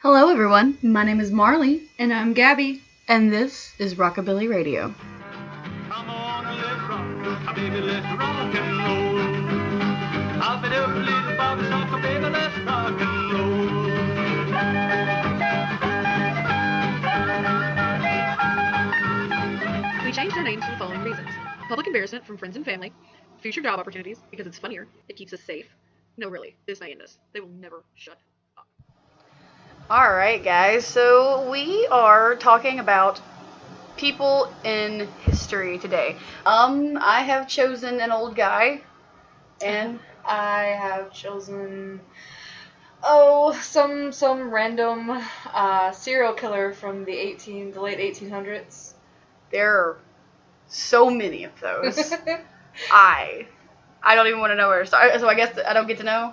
Hello everyone, my name is Marley, And I'm Gabby. and this is Rockabilly Radio. Come on and let's rock, baby, let's rock and roll. I'll be up a little Bobby Soccer, baby, let's rock and roll. We changed our names for the following reasons. Public embarrassment from friends and family. Future job opportunities, because it's funnier. It keeps us safe. No, really, this may end us. They will never shut up. Alright guys, so we are talking about people in history today. I have chosen an old guy, and I have chosen some random serial killer from the late 1800s. there are so many of those. I don't even want to know where to start, so I guess I don't get to know.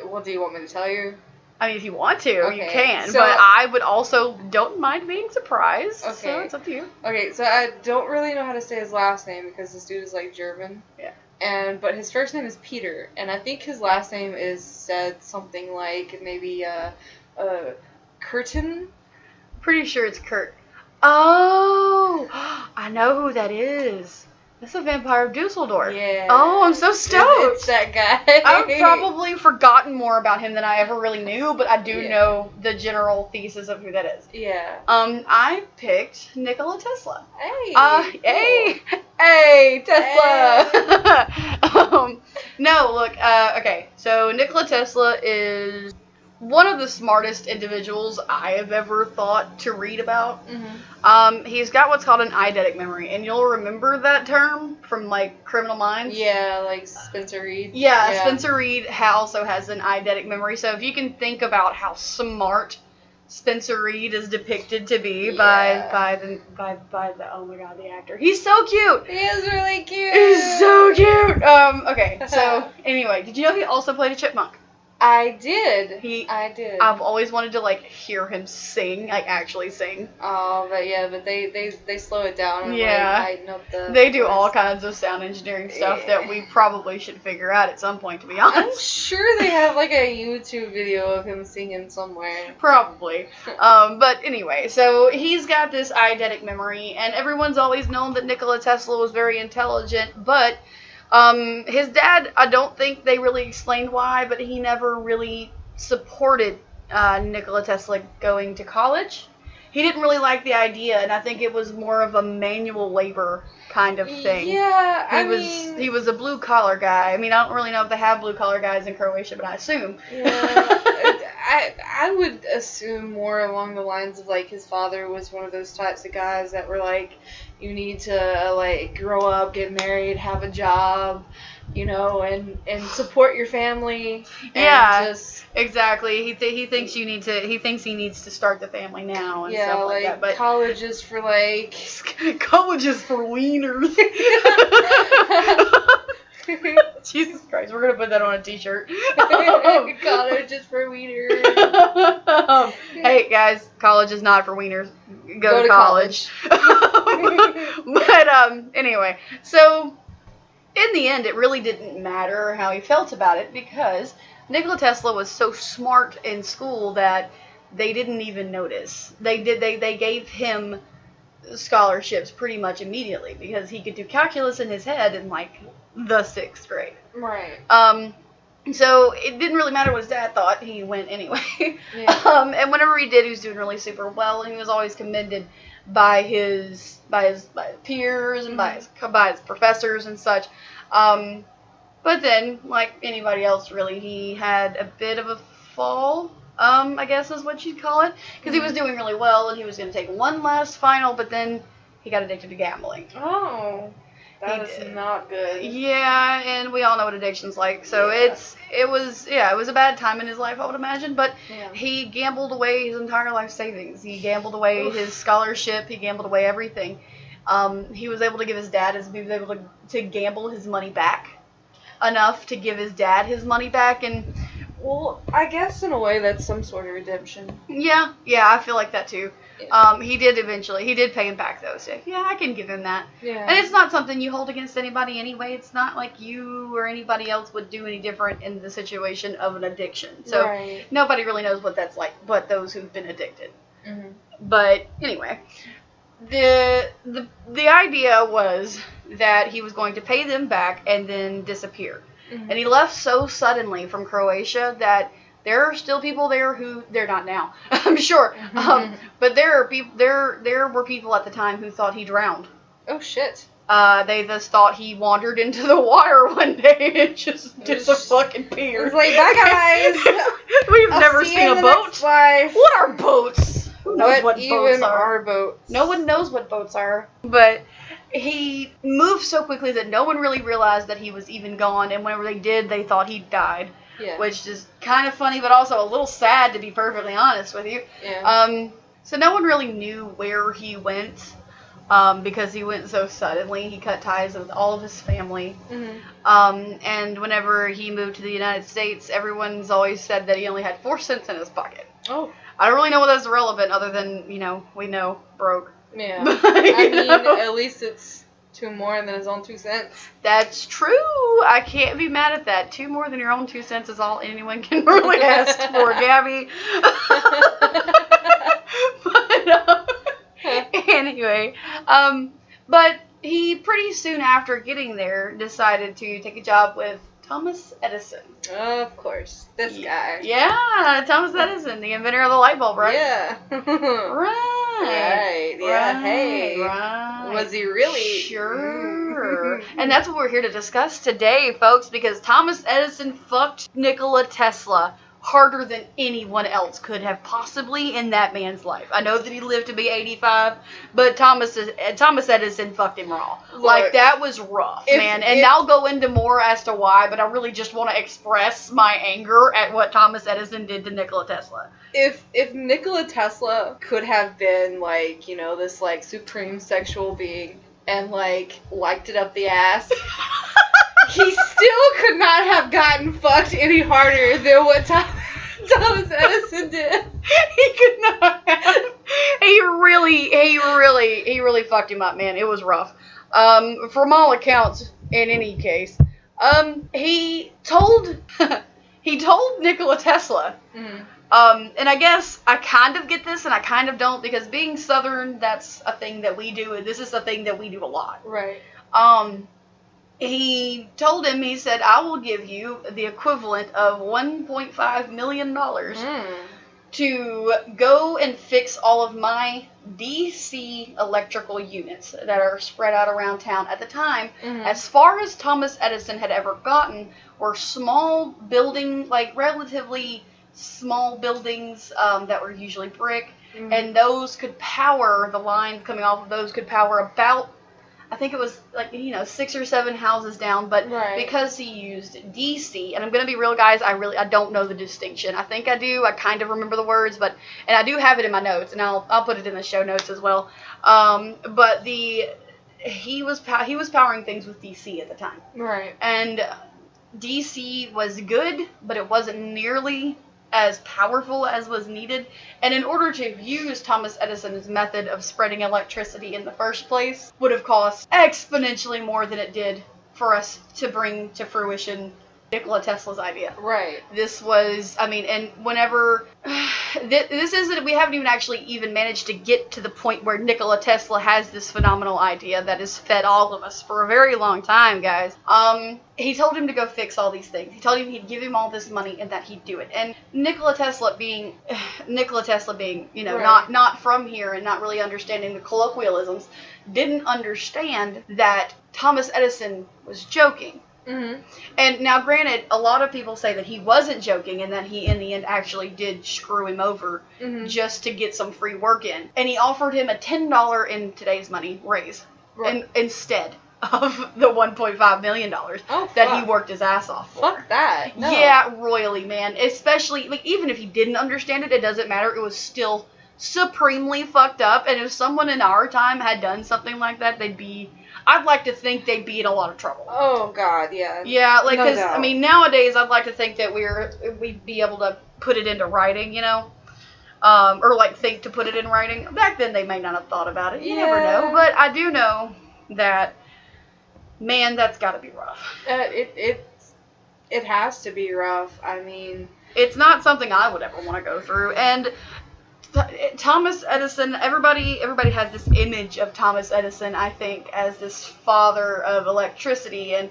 What do you want me to tell you? I mean, if you want to, you Okay, can, so- but I would also don't mind being surprised, so Okay. it's up to you. Okay, so I don't really know how to say his last name because this dude is like German. Yeah. But his first name is Peter, and I think his last name is said something like maybe Curtin. Pretty sure it's Kurt. Oh, I know who that is. That's a vampire of Dusseldork. Yeah. Oh, I'm so stoked. It's that guy. I've probably forgotten more about him than I ever really knew, but I do Yeah. know the general thesis of who that is. Yeah. I picked Nikola Tesla. Hey. Hey, Tesla. No, look, okay, so Nikola Tesla is one of the smartest individuals I have ever thought to read about. Mm-hmm. He's got what's called an eidetic memory, and you'll remember that term from, like, Criminal Minds. Yeah, like Spencer Reed. Yeah, Spencer Reed also has an eidetic memory, so if you can think about how smart Spencer Reed is depicted to be by the oh my god, the actor. He's so cute. He is really cute. He's so cute. Okay, so anyway, did you know he also played a chipmunk? I did. I did. I've always wanted to like hear him sing, like actually sing. Oh, but they slow it down. And, Yeah. like, tighten up the They do voice. all kinds of sound engineering stuff Yeah. that we probably should figure out at some point, to be I'm honest. sure they have like a YouTube video of him singing somewhere. Probably. But anyway, so he's got this eidetic memory, and everyone's always known that Nikola Tesla was very intelligent, but his dad, I don't think they really explained why, but he never really supported Nikola Tesla going to college. He didn't really like the idea, and I think it was more of a manual labor kind of thing. Yeah, He was a blue collar guy. I mean, I don't really know if they have blue collar guys in Croatia, but I assume. Yeah, I would assume more along the lines of like his father was one of those types of guys that were like, you need to like grow up, get married, have a job, you know, and support your family. And Yeah, just, exactly. He thinks he needs to start the family now and yeah, stuff like like that. But college is for like college is for wieners. Jesus Christ, we're gonna put that on a T-shirt. college is for wieners. Hey guys, college is not for wieners. Go to college. But anyway, so in the end, it really didn't matter how he felt about it because Nikola Tesla was so smart in school that they didn't even notice. They gave him scholarships pretty much immediately because he could do calculus in his head in like the 6th grade. Right. So it didn't really matter what his dad thought. He went anyway. Yeah. And whenever he did, he was doing really super well, and he was always commended by his peers and by his professors and such. But then, like anybody else, really, he had a bit of a fall. I guess is what you'd call it, because he was doing really well, and he was going to take one last final, but then he got addicted to gambling. Oh, that He is did. not good. Yeah, and we all know what addiction's like, so Yeah. it was a bad time in his life, I would imagine, but Yeah. he gambled away his entire life savings. He gambled away his scholarship, he gambled away everything. He was able to give his dad, he was able to gamble his money back enough to give his dad his money back, and Well, I guess in a way that's some sort of redemption. yeah, I feel like that too. Yeah. He did pay him back though, so yeah, I can give him that. Yeah. And it's not something you hold against anybody anyway. It's not like you or anybody else would do any different in the situation of an addiction. So Right. nobody really knows what that's like but those who've been addicted. Mm-hmm. But anyway, the idea was that he was going to pay them back and then disappear. Mm-hmm. And he left so suddenly from Croatia that there are still people there who they're not now, I'm sure. But there were people at the time who thought he drowned. Oh shit. They just thought he wandered into the water one day and just fucking-peared. It's like, bye guys. We've I'll never see you seen in a the boat. next life. What are boats? Who knows what even boats are? boats? No one knows what boats are. But he moved so quickly that no one really realized that he was even gone. And whenever they did, they thought he died. Yeah. Which is kind of funny, but also a little sad, to be perfectly honest with you. Yeah. So no one really knew where he went, because he went so suddenly. He cut ties with all of his family. Mm-hmm. And whenever he moved to the United States, everyone's always said that he only had 4 cents in his pocket. Oh. I don't really know what that's relevant, other than, we know, broke. Yeah. But, I mean, know. at least it's 2 more than his own 2 cents. That's true. I can't be mad at that. 2 more than your own 2 cents is all anyone can really ask for, Gabby. But anyway, but he pretty soon after getting there decided to take a job with Thomas Edison. Of course. This guy. Yeah, Thomas Edison, the inventor of the light bulb, right? Yeah. Right. Right. Yeah. Right, Hey. right. Was he really? Sure. And that's what we're here to discuss today, folks, because Thomas Edison fucked Nikola Tesla harder than anyone else could have possibly in that man's life. I know that he lived to be 85, but Thomas Edison fucked him raw. Look, like, that was rough, man. And I'll go into more as to why, but I really just want to express my anger at what Thomas Edison did to Nikola Tesla. If Nikola Tesla could have been, like, this, like, supreme sexual being and, like, liked it up the ass, he still could not have gotten fucked any harder than what Thomas Edison did. He could not have. He really fucked him up, man. It was rough. From all accounts, in any case, he told Nikola Tesla. Mm-hmm. And I guess I kind of get this and I kind of don't, because being Southern, that's a thing that we do, and this is a thing that we do a lot. Right. He told him, he said, I will give you the equivalent of $1.5 million to go and fix all of my DC electrical units that are spread out around town. At the time, as far as Thomas Edison had ever gotten, were small building, like relatively small buildings that were usually brick, and those could power, the line coming off of those could power about, I think it was like, 6 or 7 houses down, but because he used DC, and I'm going to be real, guys, I don't know the distinction. I think I do. I kind of remember the words, and I do have it in my notes, and I'll put it in the show notes as well. But he was powering things with DC at the time. Right. And DC was good, but it wasn't nearly as powerful as was needed. And in order to use Thomas Edison's method of spreading electricity in the first place would have cost exponentially more than it did for us to bring to fruition Nikola Tesla's idea. Right. This was, and whenever, this isn't, we haven't even managed to get to the point where Nikola Tesla has this phenomenal idea that has fed all of us for a very long time, guys. He told him to go fix all these things. He told him he'd give him all this money and that he'd do it. And Nikola Tesla being, not from here and not really understanding the colloquialisms, didn't understand that Thomas Edison was joking. Mm-hmm. And now, granted, a lot of people say that he wasn't joking and that he, in the end, actually did screw him over just to get some free work in. And he offered him a $10 in today's money raise instead of the $1.5 million that he worked his ass off for. Fuck that. No. Yeah, royally, man. Especially, even if he didn't understand it, it doesn't matter. It was still supremely fucked up. And if someone in our time had done something like that, I'd like to think they'd be in a lot of trouble. Oh, God, yeah. Yeah, because, no. Nowadays I'd like to think that we'd be able to put it into writing, or like think to put it in writing. Back then they may not have thought about it. You never know. But I do know that, man, that's got to be rough. It has to be rough. I mean, it's not something I would ever want to go through. And Thomas Edison, everybody has this image of Thomas Edison, I think, as this father of electricity. And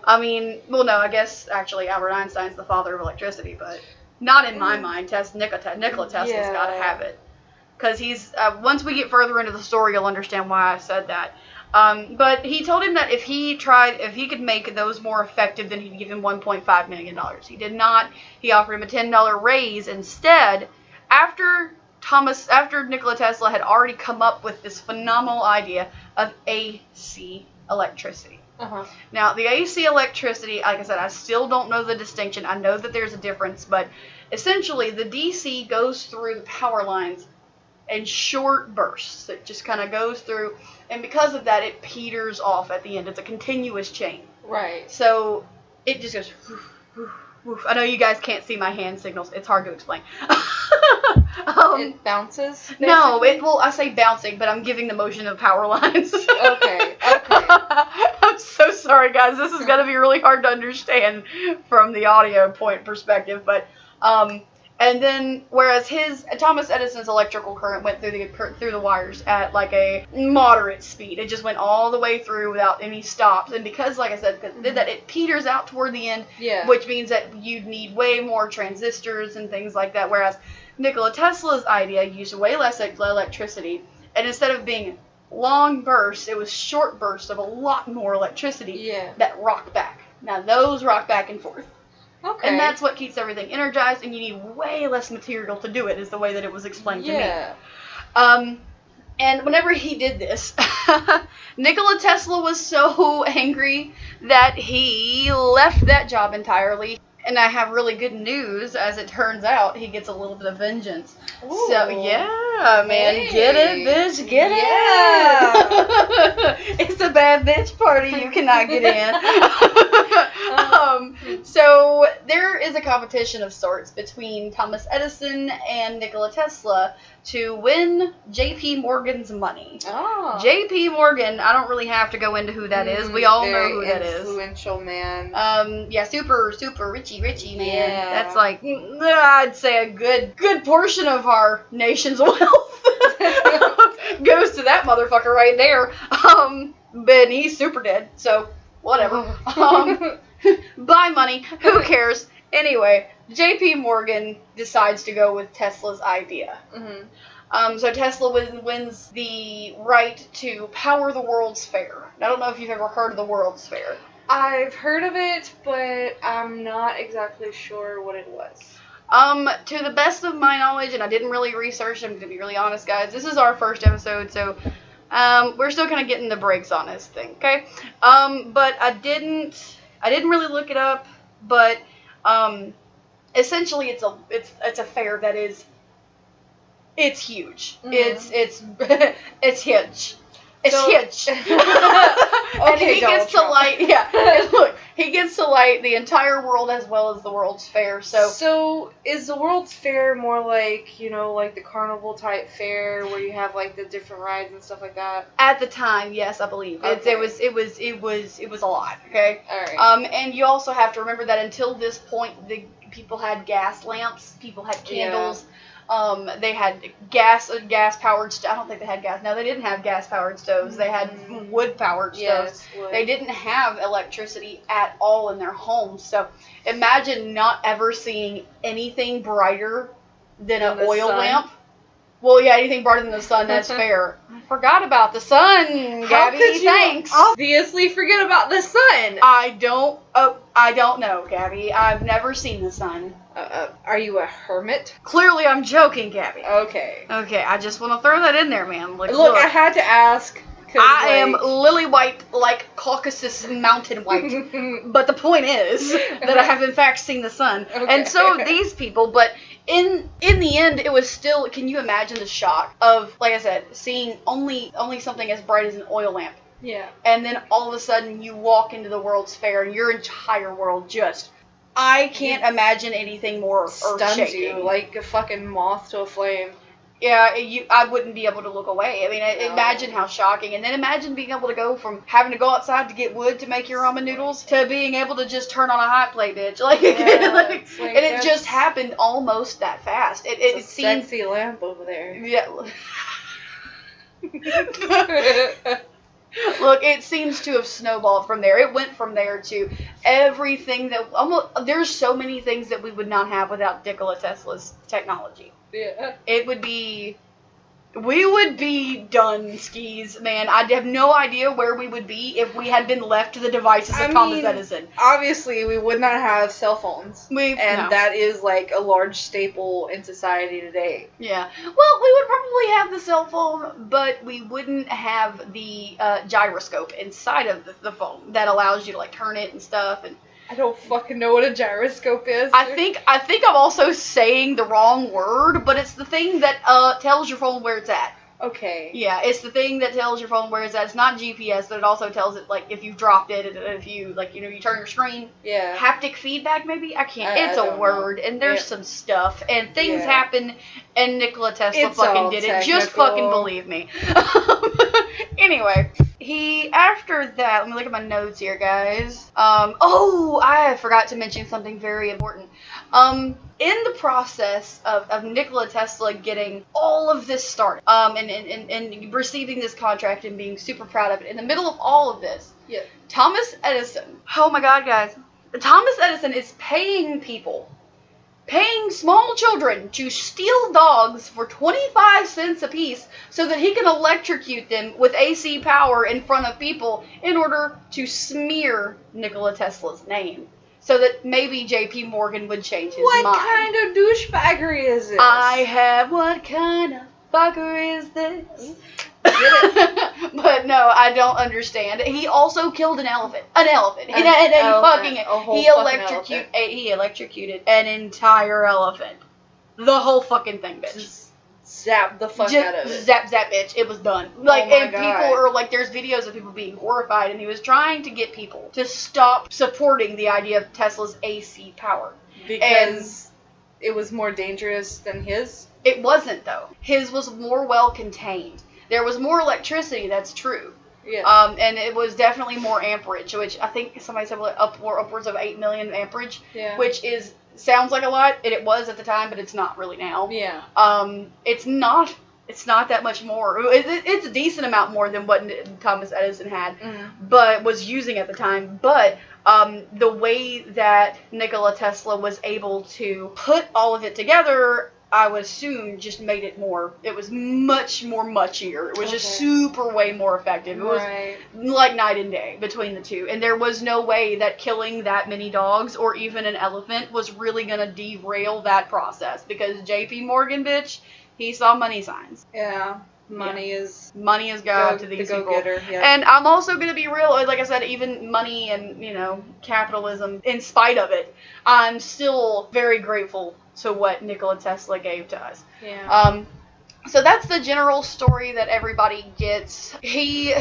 I mean, well, no, I guess actually Albert Einstein's the father of electricity, but not in my mind. Nikola Tesla's got to have it, because he's once we get further into the story, you'll understand why I said that. But he told him that if he could make those more effective, then he'd give him $1.5 million. He did not. He offered him a $10 raise instead, after Nikola Tesla had already come up with this phenomenal idea of AC electricity. Now, the AC electricity, like I said, I still don't know the distinction. I know that there's a difference, but essentially the DC goes through the power lines in short bursts. It just kind of goes through, and because of that, it peters off at the end. It's a continuous chain. Right. So it just goes woof, woof, woof. I know you guys can't see my hand signals. It's hard to explain. It bounces? Basically? No, I say bouncing, but I'm giving the motion of power lines. Okay. I'm so sorry, guys. This is going to be really hard to understand from the audio point perspective, but and then, whereas Thomas Edison's electrical current went through the wires at like a moderate speed. It just went all the way through without any stops. And because, like I said, because it did that, it peters out toward the end, which means that you'd need way more transistors and things like that. Whereas Nikola Tesla's idea used way less electricity, and instead of being long bursts, it was short bursts of a lot more electricity that rock back. Now, those rock back and forth. Okay. And that's what keeps everything energized, and you need way less material to do it, is the way that it was explained to me. And whenever he did this, Nikola Tesla was so angry that he left that job entirely. And I have really good news. As it turns out, he gets a little bit of vengeance. Ooh. So, yeah, man. Hey. Get it, bitch. Get it. It's a bad bitch party. You cannot get in. So, there is a competition of sorts between Thomas Edison and Nikola Tesla to win J.P. Morgan's money. Oh. J.P. Morgan, I don't really have to go into who that is. We all know who that is. Influential man. Yeah, super richy man. Yeah. That's like, I'd say a good portion of our nation's wealth goes to that motherfucker right there. But he's super dead, so whatever. Buy money, who cares? Anyway, J.P. Morgan decides to go with Tesla's idea. So Tesla wins the right to power the World's Fair. I don't know if you've ever heard of the World's Fair. I've heard of it, but I'm not exactly sure what it was. To the best of my knowledge, and I didn't really research, I'm going to be really honest, guys, this is our first episode, so we're still kind of getting the brakes on this thing, okay? But I didn't really look it up, but essentially it's a fair that is, it's huge. It's huge. It's huge. And he gets to light, and look, he gets to light the entire world as well as the World's Fair. So is the World's Fair more like, like the carnival type fair where you have like the different rides and stuff like that? At the time, yes, I believe. Okay. It was a lot, okay? All right. And you also have to remember that until this point, people had gas lamps, people had candles. Yeah. They had gas-powered stoves. I don't think they had gas. No, they didn't have gas-powered stoves. They had wood-powered stoves. Yes, wood. They didn't have electricity at all in their homes. So imagine not ever seeing anything brighter than an oil lamp. Well, yeah, anything brighter than the sun, that's fair. I forgot about the sun, Gabby. How could you Thanks. Obviously forget about the sun? I don't know, Gabby. I've never seen the sun. Are you a hermit? Clearly, I'm joking, Gabby. Okay. Okay, I just want to throw that in there, man. Like, look, I had to ask. I am lily white, like Caucasus mountain white. But the point is that I have in fact seen the sun. Okay. And so these people, but in the end, it was still, can you imagine the shock of, like I said, seeing only something as bright as an oil lamp. Yeah. And then all of a sudden you walk into the World's Fair and your entire world just I can't imagine anything more stuns earth-shaking. you like a fucking moth to a flame. Yeah, I wouldn't be able to look away. I mean, No. imagine how shocking. And then imagine being able to go from having to go outside to get wood to make your ramen noodles to being able to just turn on a hot plate, bitch. Like, it's like and it just happened almost that fast. It seemed sexy lamp over there. Yeah. Look, it seems to have snowballed from there. It went from there to everything that there's so many things that we would not have without Nikola Tesla's technology. Yeah. We would be done, skis, man. I have no idea where we would be if we had been left to the devices of Thomas Edison. Obviously, we would not have cell phones. No. That is like a large staple in society today. Yeah. Well, we would probably have the cell phone, but we wouldn't have the gyroscope inside of the phone that allows you to like turn it and stuff. And I don't fucking know what a gyroscope is. I think I'm also saying the wrong word, but it's the thing that tells your phone where it's at. Okay. Yeah, it's the thing that tells your phone where it's at. It's not GPS, but it also tells it like if you've dropped it, if you you turn your screen. Yeah. Haptic feedback, maybe? I can't. It's I a word, and there's some stuff, and things Yeah. happen, and Nikola Tesla It's fucking all did it. Just technical. fucking believe me. Anyway, after that, let me look at my notes here, guys. I forgot to mention something very important. In the process of Nikola Tesla getting all of this started, and receiving this contract and being super proud of it, in the middle of all of this, Yeah. Thomas Edison, oh my god, guys, Thomas Edison is paying small children to steal dogs for 25 cents a piece so that he can electrocute them with AC power in front of people in order to smear Nikola Tesla's name. So that maybe J.P. Morgan would change his mind. What kind of douchebaggery is this? What kind of fucker is this? But no, I don't understand. He also killed an elephant. He electrocuted an entire elephant. The whole fucking thing, bitch. Just zap the fuck out of it. Zap, bitch. It was done. People are like, there's videos of people being horrified, and he was trying to get people to stop supporting the idea of Tesla's AC power. Because it was more dangerous than his? It wasn't, though. His was more well contained. There was more electricity, that's true. Yeah. And it was definitely more amperage, which I think somebody said upwards of 8 million amperage, which sounds like a lot, and it was at the time, but it's not really now. Yeah. It's not that much more. It's a decent amount more than what Thomas Edison had, but was using at the time. But the way that Nikola Tesla was able to put all of it together, I would assume, just made it more. It was much more muchier. It was just super way more effective. It was like night and day between the two. And there was no way that killing that many dogs or even an elephant was really going to derail that process. Because J.P. Morgan, bitch, he saw money signs. Yeah. Money is God to these people. Yeah. And I'm also going to be real, like I said, even money and, capitalism, in spite of it, I'm still very grateful to what Nikola Tesla gave to us. Yeah. So that's the general story that everybody gets. He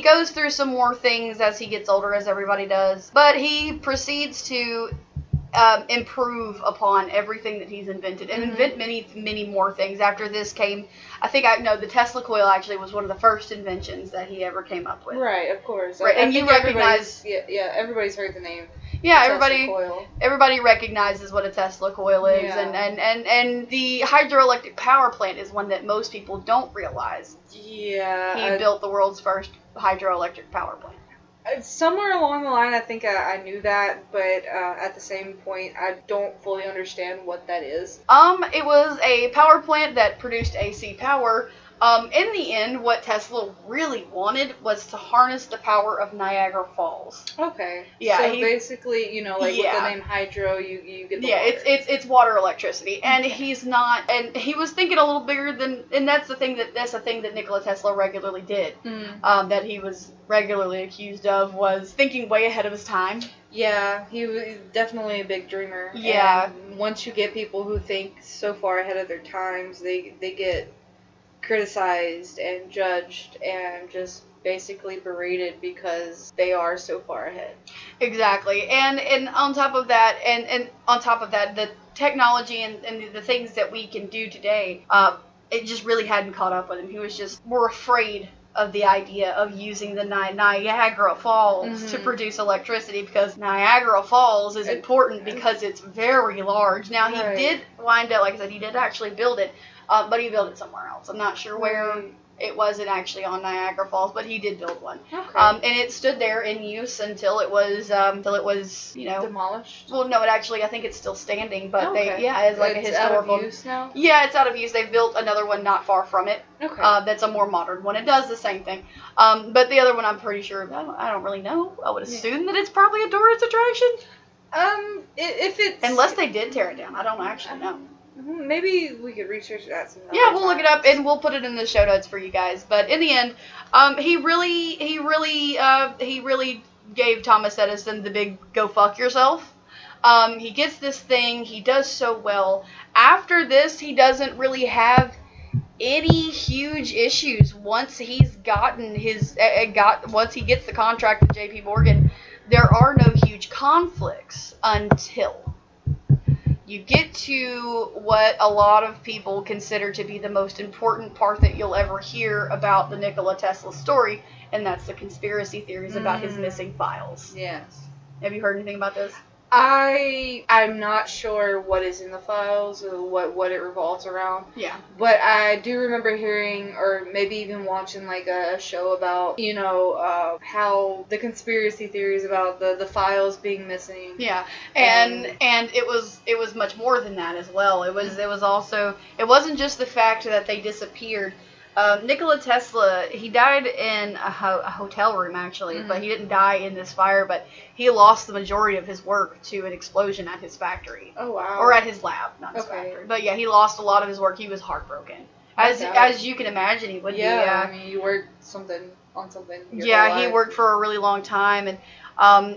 goes through some more things as he gets older, as everybody does, but he proceeds to improve upon everything that he's invented and invent many, many more things. After this came, the Tesla coil actually was one of the first inventions that he ever came up with. Right, of course. Right, and you recognize... everybody's heard the name. Yeah, Tesla everybody recognizes what a Tesla coil is, and the hydroelectric power plant is one that most people don't realize. Yeah. He built the world's first hydroelectric power plant. Somewhere along the line, I think I knew that, but at the same point, I don't fully understand what that is. It was a power plant that produced AC power. In the end, what Tesla really wanted was to harness the power of Niagara Falls. Okay. Yeah. So basically, with the name hydro, you get the water. it's water electricity, and he's not, and he was thinking a little bigger than, and that's the thing that Nikola Tesla regularly did. That he was regularly accused of was thinking way ahead of his time. Yeah, he was definitely a big dreamer. Yeah. And once you get people who think so far ahead of their times, they get criticized and judged and just basically berated because they are so far ahead. Exactly. And on top of that, and on top of that, the technology and the things that we can do today, it just really hadn't caught up with him. He was just more afraid of the idea of using the Niagara Falls to produce electricity, because Niagara Falls is important because it's very large. Now, he did wind up, like I said, he did actually build it, but he built it somewhere else. I'm not sure where. It wasn't actually on Niagara Falls, but he did build one. Okay. And it stood there in use until it was, you know, demolished. Well, no, I think it's still standing, but it's like a historical. It's out of use now? Yeah, it's out of use. They've built another one not far from it. Okay. That's a more modern one. It does the same thing. But the other one, I'm pretty sure, I don't really know. I would assume that it's probably a tourist attraction. If it's... Unless they did tear it down. I don't actually know. Maybe we could research that some other Yeah, we'll time. look it up and we'll put it in the show notes for you guys. But in the end, he really gave Thomas Edison the big go fuck yourself. He gets this thing. He does so well. After this, he doesn't really have any huge issues. Once he's gotten once he gets the contract with J.P. Morgan, there are no huge conflicts until you get to what a lot of people consider to be the most important part that you'll ever hear about the Nikola Tesla story, and that's the conspiracy theories about his missing files. Yes. Have you heard anything about this? I'm not sure what is in the files or what it revolves around. Yeah. But I do remember hearing, or maybe even watching, like a show about, how the conspiracy theories about the files being missing. Yeah. And it was much more than that as well. It was also, it wasn't just the fact that they disappeared. Nikola Tesla, he died in a hotel room, actually, but he didn't die in this fire, but he lost the majority of his work to an explosion at his factory. Oh, wow. Or at his lab, not his factory. But yeah, he lost a lot of his work. He was heartbroken. As you can imagine, he would be. Yeah, I mean, you work on something. Yeah, he worked for a really long time, and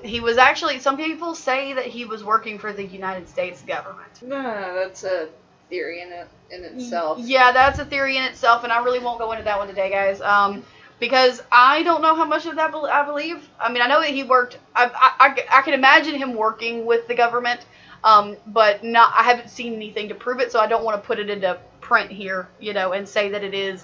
he was actually, some people say that he was working for the United States government. That's a theory in itself. Yeah, that's a theory in itself, and I really won't go into that one today, guys. Because I don't know how much of that I believe. I mean, I know that he worked. I can imagine him working with the government, but I haven't seen anything to prove it, so I don't want to put it into print here, and say that it is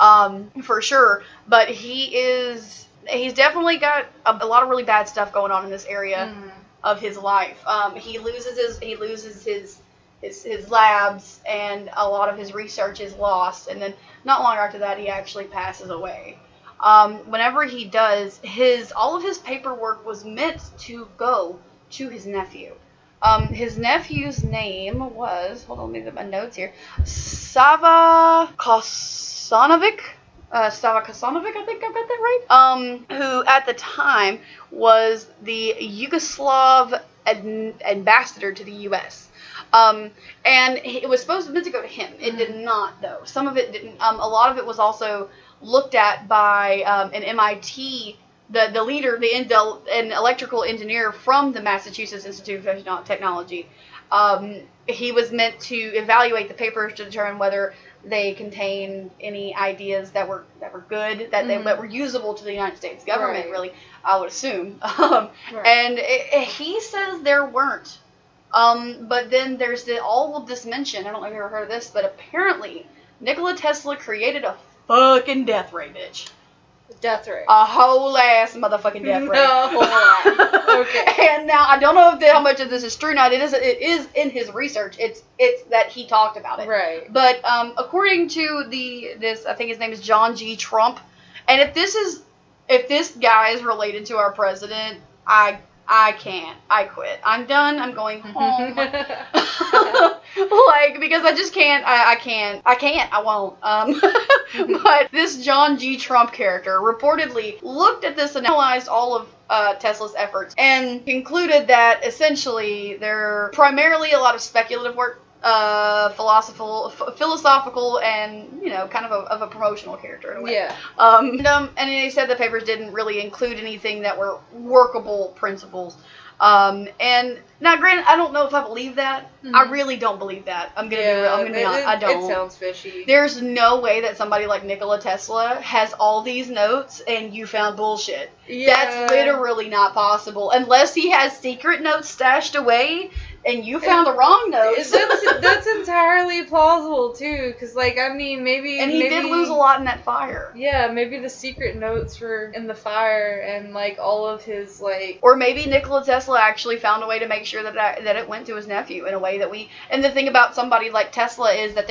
for sure. But he's definitely got a lot of really bad stuff going on in this area of his life. He loses his labs, and a lot of his research is lost, and then not long after that he actually passes away. Whenever he does, all of his paperwork was meant to go to his nephew. His nephew's name was, hold on, let me get my notes here, Sava Kosanovic, I think I got that right, who at the time was the Yugoslav ambassador to the U.S., and it was meant to go to him. It did not, though. Some of it didn't. A lot of it was also looked at by an MIT, the leader, an electrical engineer from the Massachusetts Institute of Technology. He was meant to evaluate the papers to determine whether they contained any ideas that were good, that were usable to the United States government. Right. Really, I would assume. Right. And he says there weren't. But then there's all of this mention, I don't know if you've ever heard of this, but apparently Nikola Tesla created a fucking death ray, bitch. Death ray. A whole ass motherfucking death ray. No. Okay. And now, I don't know how much of this is true. Now, it is in his research. It's that he talked about it. Right. But according to this, I think his name is John G. Trump, and if this guy is related to our president, I can't. I quit. I'm done. I'm going home. Because I just can't. I can't. I won't. But this John G. Trump character reportedly looked at this and analyzed all of Tesla's efforts and concluded that essentially they're primarily a lot of speculative work, philosophical, and kind of a promotional character in a way. Yeah. And he said the papers didn't really include anything that were workable principles. And now, granted, I don't know if I believe that. Mhm. I really don't believe that. I'm gonna be real. I'm gonna be honest. I don't. It sounds fishy. There's no way that somebody like Nikola Tesla has all these notes and you found bullshit. Yeah. That's literally not possible. Unless he has secret notes stashed away and you found the wrong notes. That's entirely plausible, too, because, like, I mean, maybe... And he did lose a lot in that fire. Yeah, maybe the secret notes were in the fire and, like, all of his, like... Or maybe Nikola Tesla actually found a way to make sure that it went to his nephew in a way that we... And the thing about somebody like Tesla is that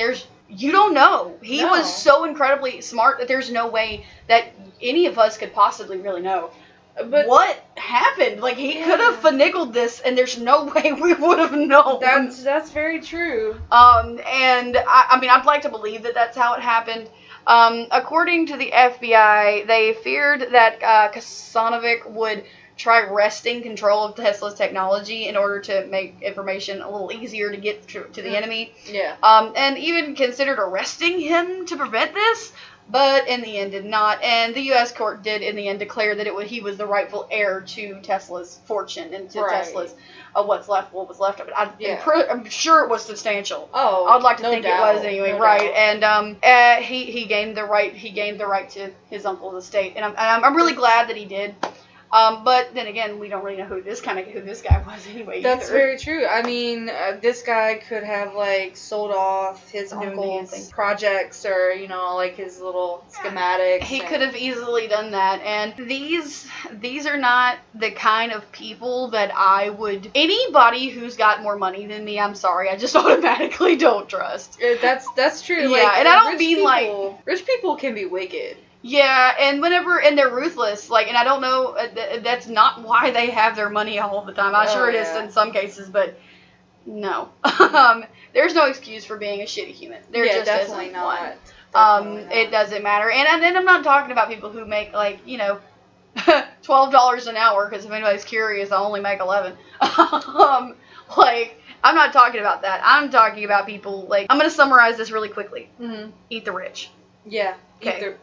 you don't know. He was so incredibly smart that there's no way that any of us could possibly really know. But what happened? Like, he could have finagled this, and there's no way we would have known. That's very true. And I mean, I'd like to believe that that's how it happened. According to the FBI, they feared that Kasanovic would try wresting control of Tesla's technology in order to make information a little easier to get to the enemy. Yeah. And even considered arresting him to prevent this. But in the end did not, and the U.S. court did in the end declare that he was the rightful heir to Tesla's fortune and to Tesla's what was left of it. I'm sure it was substantial. Oh, I'd like to no think doubt. it was anyway, No right? doubt. And he gained the right to his uncle's estate, and I'm really glad that he did. But then again, we don't really know who this guy was anyway. That's either. very true. I mean, this guy could have like sold off his uncle's projects or like his little schematics. He could have easily done that, and these are not the kind of people that I would. Anybody who's got more money than me, I'm sorry, I just automatically don't trust. That's true. Yeah, like, and I don't mean rich people can be wicked. Yeah, and they're ruthless, and I don't know, that's not why they have their money all the time. I'm sure it is in some cases, but no. There's no excuse for being a shitty human. There just definitely isn't not. one. Definitely not. It doesn't matter. And then I'm not talking about people who make, $12 an hour, because if anybody's curious, I only make 11. I'm not talking about that. I'm talking about people, I'm going to summarize this really quickly. Mm-hmm. Eat the rich. Yeah. Okay.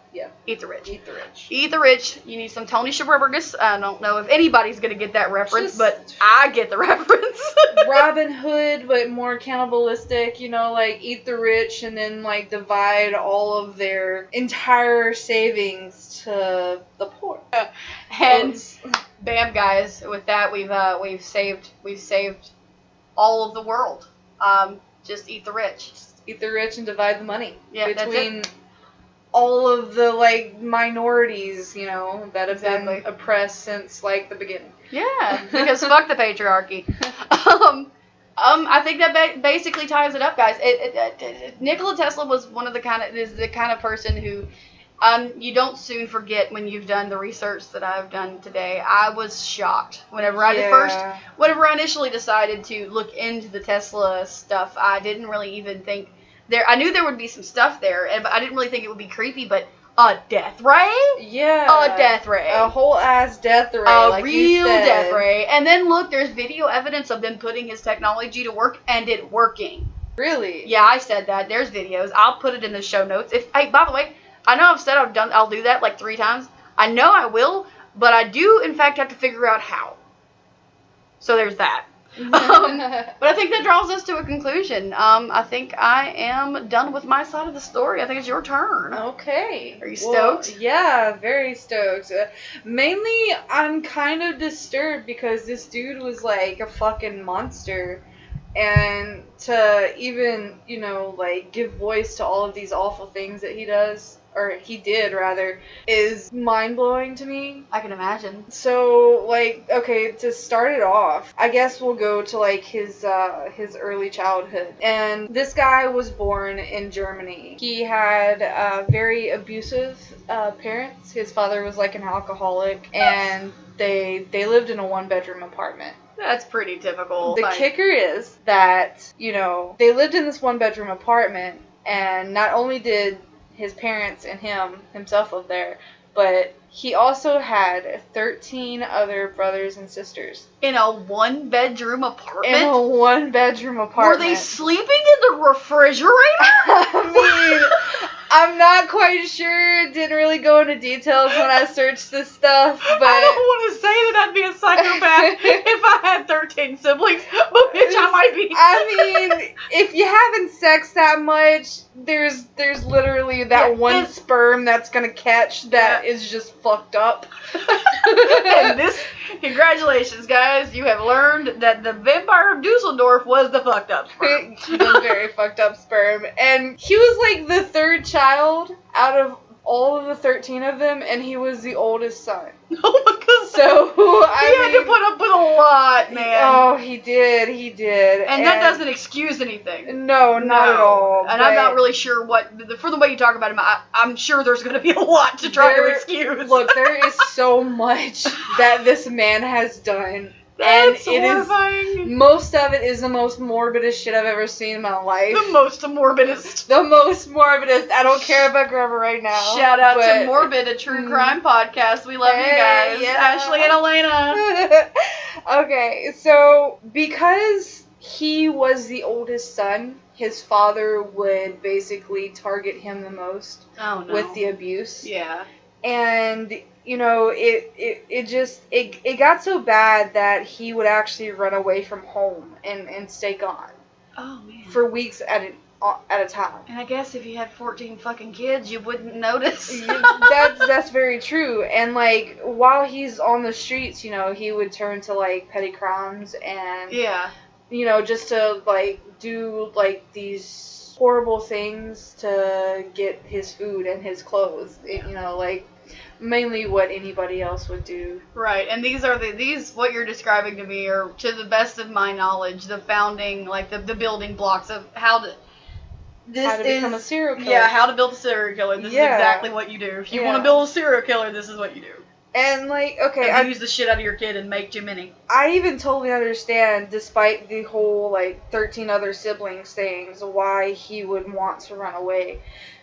Eat the rich. Eat the rich. Eat the rich. You need some Tony Scherbergus. I don't know if anybody's going to get that reference, but I get the reference. Robin Hood, but more cannibalistic, eat the rich and then, divide all of their entire savings to the poor. And bam, guys, with that, we've saved all of the world. Just eat the rich. Eat the rich and divide the money. Yeah, between that's it. All of the minorities, that have been oppressed since the beginning. Yeah, because fuck the patriarchy. I think that basically ties it up, guys. Nikola Tesla was the kind of person who you don't soon forget when you've done the research that I've done today. I was shocked whenever I initially decided to look into the Tesla stuff. I didn't really even think. I knew there would be some stuff there, but I didn't really think it would be creepy, but a death ray? Yeah. A death ray. A whole ass death ray. A real death ray. And then look, there's video evidence of them putting his technology to work and it working. Really? Yeah, I said that. There's videos. I'll put it in the show notes. Hey, by the way, I know I've said I'll do that 3 times. I know I will, but I do in fact have to figure out how. So there's that. But I think that draws us to a conclusion. I think I am done with my side of the story. I think it's your turn. Okay. Are you stoked? Well, yeah, very stoked. Mainly, I'm kind of disturbed because this dude was a fucking monster. And to even, give voice to all of these awful things that he does, or he did rather, is mind-blowing to me. I can imagine. So, okay, to start it off, I guess we'll go to, his early childhood. And this guy was born in Germany. He had very abusive parents. His father was, an alcoholic, and they lived in a 1-bedroom apartment. That's pretty typical. The kicker is that, they lived in this 1-bedroom apartment, and not only did his parents and himself live there, but he also had 13 other brothers and sisters. In a 1-bedroom apartment? In a 1-bedroom apartment. Were they sleeping in the refrigerator? I mean, I'm not quite sure. It didn't really go into details when I searched this stuff, but I don't want to say said I'd be a psychopath if I had 13 siblings, but bitch, I might be. I mean, if you're having sex that much, there's literally that one sperm that's gonna catch that is just fucked up. And congratulations, guys, you have learned that the vampire of Dusseldork was the fucked up sperm. The very fucked up sperm. And he was like the third child out of all of the 13 of them, and he was the oldest son. Oh my god. So, he had to put up with a lot, man. Oh, he did. And that doesn't excuse anything. No, not at all. And I'm not really sure for the way you talk about him, I'm sure there's going to be a lot to try to excuse. Look, there is so much that this man has done. That's and horrifying. Most of it is the most morbidest shit I've ever seen in my life. The most morbidest. The most morbidest. I don't care about grammar right now. Shout out to Morbid, a true crime podcast. We love you guys. Yeah. Ashley and Elena. Okay, so because he was the oldest son, his father would basically target him the most with the abuse. Yeah. And you know, it got so bad that he would actually run away from home and stay gone. Oh man. For weeks at a time. And I guess if you had 14 fucking kids, you wouldn't notice. That's very true. And like while he's on the streets, you know, he would turn to like petty crimes and you know, just to like do like these horrible things to get his food and his clothes. You know, like mainly what anybody else would do. Right, and these what you're describing to me are, to the best of my knowledge, the founding, like the building blocks of how to become a serial killer. Yeah, how to build a serial killer. This is exactly what you do. If you want to build a serial killer, this is what you do. And like, okay, I use the shit out of your kid and make Jiminy. I even totally understand, despite the whole like 13 other siblings things, why he would want to run away,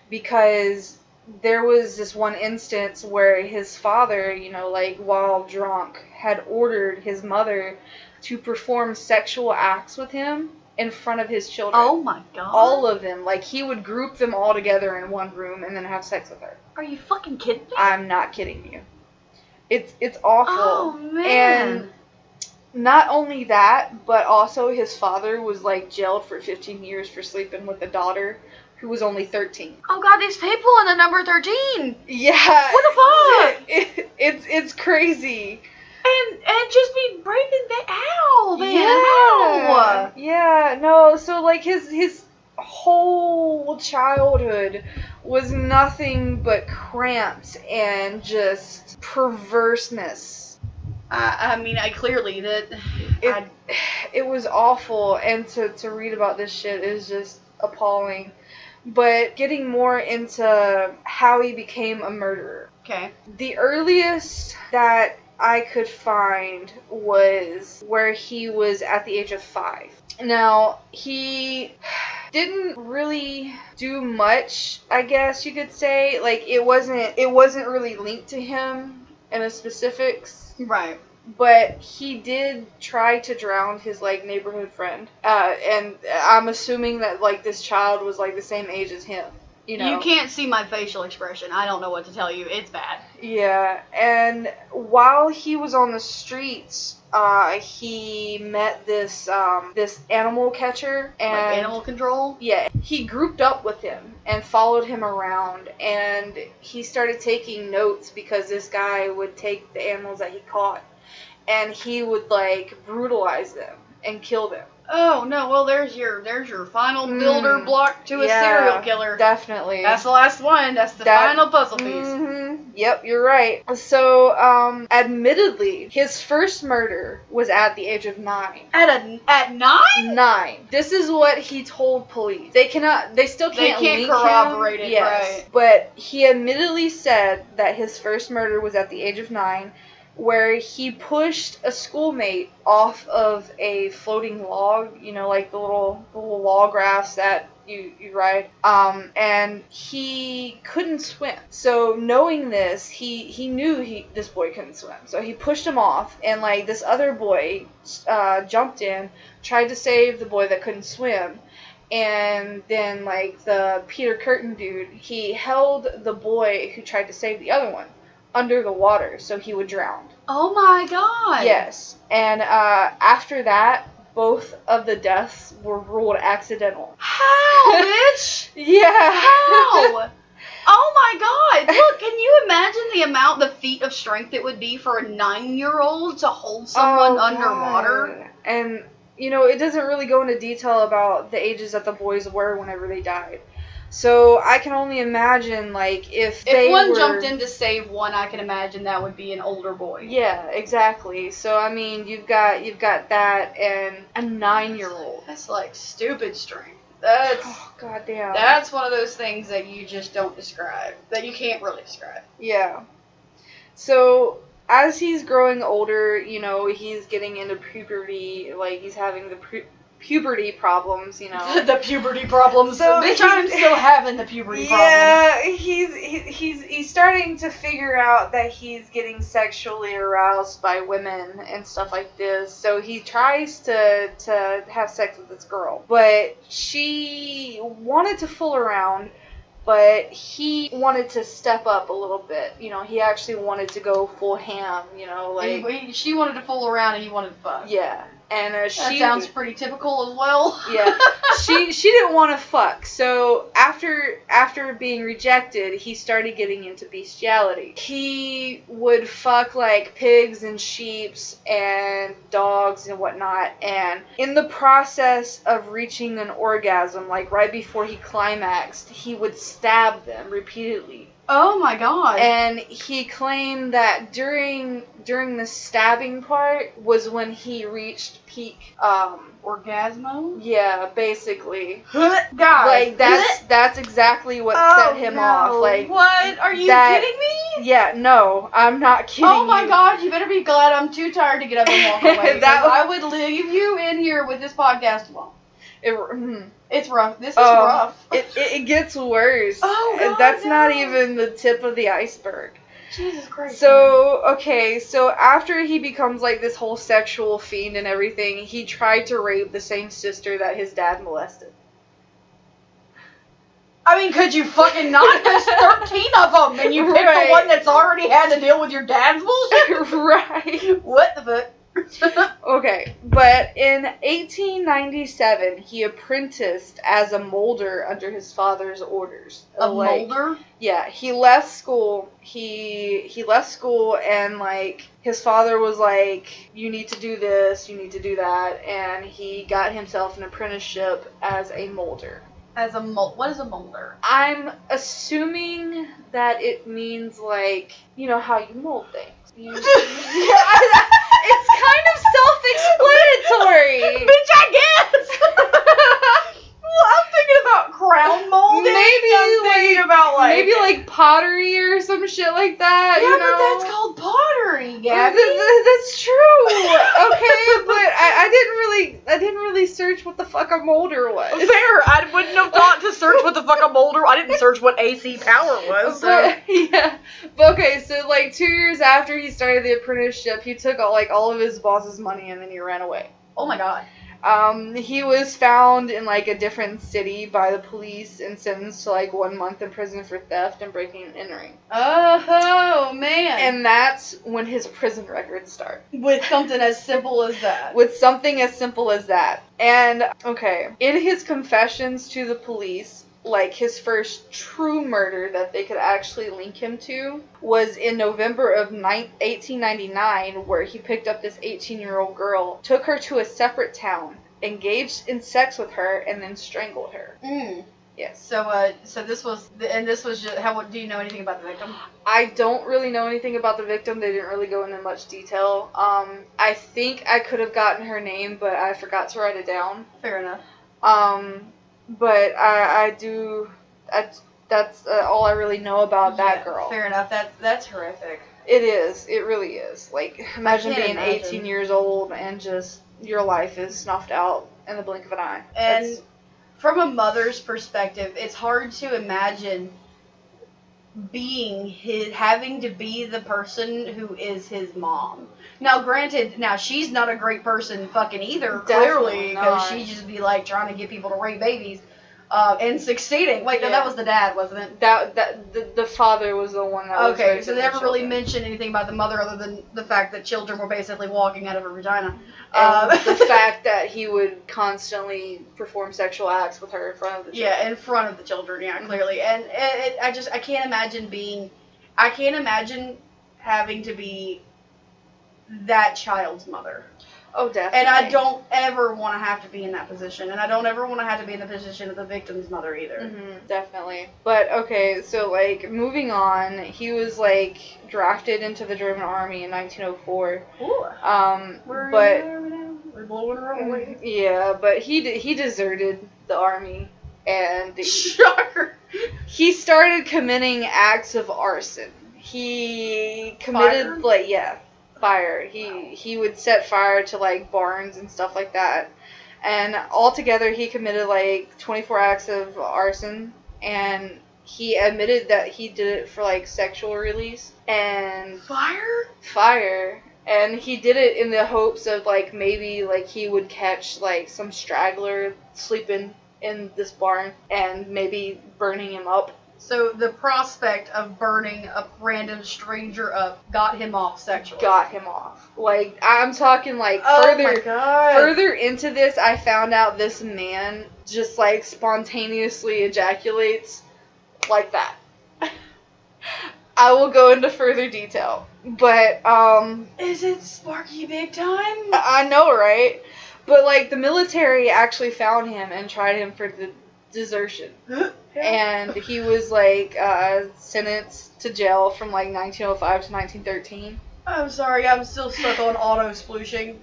because there was this one instance where his father, you know, like while drunk, had ordered his mother to perform sexual acts with him in front of his children. Oh my god. All of them. Like he would group them all together in one room and then have sex with her. Are you fucking kidding me? I'm not kidding you. It's awful. Oh man. And not only that, but also his father was like jailed for 15 years for sleeping with a daughter who was only 13. Oh god, these people in the number 13. Yeah. What the fuck? It's crazy. And just be breaking that. Ow, man. Yeah. Ow. Yeah. No. So like his whole childhood was nothing but cramps and just perverseness. I mean, it was awful, and to read about this shit is just appalling. But getting more into how he became a murderer. Okay. The earliest that I could find was where he was at the age of 5. Now, he didn't really do much, I guess you could say. Like, it wasn't really linked to him in the specifics. Right. But he did try to drown his, like, neighborhood friend. And I'm assuming that, like, this child was, like, the same age as him. You know? You can't see my facial expression. I don't know what to tell you. It's bad. Yeah. And while he was on the streets, he met this animal catcher. And like animal control? Yeah. He grouped up with him and followed him around. And he started taking notes because this guy would take the animals that he caught. And he would, like, brutalize them and kill them. Oh, no, well, there's your final builder block to a serial killer. Definitely. That's the last one. That's the final puzzle piece. Mm-hmm. Yep, you're right. So, admittedly, his first murder was at the age of 9. At 9? 9. This is what he told police. They still can't link corroborate him. it, Yes, right. but he admittedly said that his first murder was at the age of 9, where he pushed a schoolmate off of a floating log, you know, like the little log rafts that you ride, and he couldn't swim. So knowing this, he knew this boy couldn't swim. So he pushed him off, and like this other boy jumped in, tried to save the boy that couldn't swim. And then like the Peter Curtin dude, he held the boy who tried to save the other one under the water so he would drown. Oh my god. Yes. And after that, both of the deaths were ruled accidental. How, bitch? Yeah. How? Oh my god. Look, can you imagine the feat of strength it would be for a 9-year-old to hold someone underwater? God. And, it doesn't really go into detail about the ages that the boys were whenever they died. So I can only imagine, like, if one jumped in to save one, I can imagine that would be an older boy. Yeah, exactly. So I mean, you've got that and a 9-year-old. That's like stupid strength. That's goddamn. That's one of those things that you just don't describe. That you can't really describe. Yeah. So as he's growing older, he's getting into puberty. Like he's having the puberty problems, The puberty problems. So bitch, I'm still having the puberty problems. Yeah, he's starting to figure out that he's getting sexually aroused by women and stuff like this. So he tries to have sex with this girl, but she wanted to fool around. But he wanted to step up a little bit. He actually wanted to go full ham. She wanted to fool around and he wanted to fuck. Yeah. And that sounds pretty typical as well. Yeah, she didn't want to fuck. So after being rejected, he started getting into bestiality. He would fuck like pigs and sheeps and dogs and whatnot. And in the process of reaching an orgasm, like right before he climaxed, he would stab them repeatedly. Oh my god. And he claimed that during the stabbing part was when he reached peak orgasmo? Yeah, basically. God. Like that's exactly what set him off. Like what? Are you kidding me? Yeah, no, I'm not kidding. Oh my god, you better be glad I'm too tired to get up and walk away. I would leave you in here with this podcast alone. It's rough. This is rough. It gets worse. Oh, God, that's not even the tip of the iceberg. Jesus Christ. So after he becomes like this whole sexual fiend and everything, he tried to rape the same sister that his dad molested. I mean, could you fucking not? There's 13 of them, and you pick the one that's already had to deal with your dad's bullshit? Right. What the fuck? Okay, but in 1897, he apprenticed as a molder under his father's orders. Molder? Yeah, he left school. He left school, and like his father was like, "You need to do this, you need to do that," and he got himself an apprenticeship as a molder. What is a molder? I'm assuming that it means like how you mold things. It's kind of self-explanatory. Bitch, I guess. Well, I'm thinking about crown molding. Maybe like pottery or some shit like that. Yeah, but that's called pottery, Gabby. That's true. Okay, but I didn't really search what the fuck a molder was. Fair. I wouldn't have thought to search what the fuck a molder. I didn't search what AC power was. So. But okay, so like 2 years after he started the apprenticeship, he took all of his boss's money and then he ran away. Oh my god. He was found in like a different city by the police and sentenced to like 1 month in prison for theft and breaking and entering. Oh man. And that's when his prison records start. With something as simple as that. And okay, in his confessions to the police, like his first true murder that they could actually link him to was in November of 1899, where he picked up this 18-year-old girl, took her to a separate town, engaged in sex with her, and then strangled her. Yes. So this was just do you know anything about the victim? I don't really know anything about the victim. They didn't really go into much detail. I think I could have gotten her name, but I forgot to write it down. Fair enough. But that's all I really know about that girl. Fair enough. That's horrific. It is. It really is. Like, imagine being 18 years old and just your life is snuffed out in the blink of an eye. And from a mother's perspective, it's hard to imagine having to be the person who is his mom. Now, granted, she's not a great person fucking either, clearly, because she just be like trying to get people to rape babies. and succeeding. Wait, no, that was the dad, wasn't it? The father was the one that was okay, so they never really children. mentioned anything about the mother other than the fact that children were basically walking out of her vagina. And the fact that he would constantly perform sexual acts with her in front of the children. Yeah, in front of the children, yeah, clearly. And I can't imagine having to be that child's mother. Oh, definitely. And I don't ever want to have to be in that position. And I don't ever want to have to be in the position of the victim's mother either. Mm-hmm, definitely. But, okay, so, like, moving on, he was, like, drafted into the German army in 1904. Ooh. We're blowing her away. Yeah, but he deserted the army. And Shocker! He started committing acts of arson. He committed, fire. He would set fire to, like, barns and stuff like that. And altogether, he committed, like, 24 acts of arson. And he admitted that he did it for, like, sexual release. And... Fire. And he did it in the hopes of, like, maybe, like, he would catch, like, some straggler sleeping in this barn and maybe burning him up. So the prospect of burning a random stranger up got him off sexually. Got him off. Like, I'm talking, like, further into this, I found out this man just, like, spontaneously ejaculates like that. I will go into further detail. But, Is it Sparky big time? I know, right? But, like, the military actually found him and tried him for the desertion. And he was, like, sentenced to jail from, like, 1905 to 1913. I'm sorry, I'm still stuck on auto-splooshing.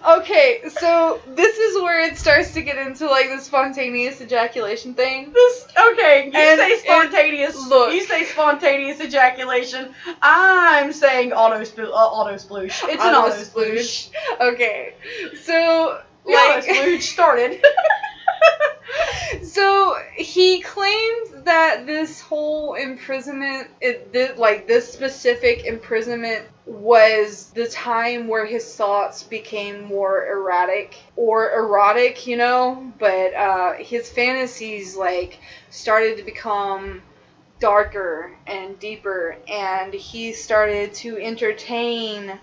Okay, so this is where it starts to get into, like, the spontaneous ejaculation thing. You say spontaneous ejaculation. I'm saying auto-sploosh. It's an auto-sploosh. Okay, so, The auto-sploosh started. So, he claimed that this whole imprisonment, this specific imprisonment was the time where his thoughts became more erratic or erotic, you know, but his fantasies, like, started to become darker and deeper, and he started to entertain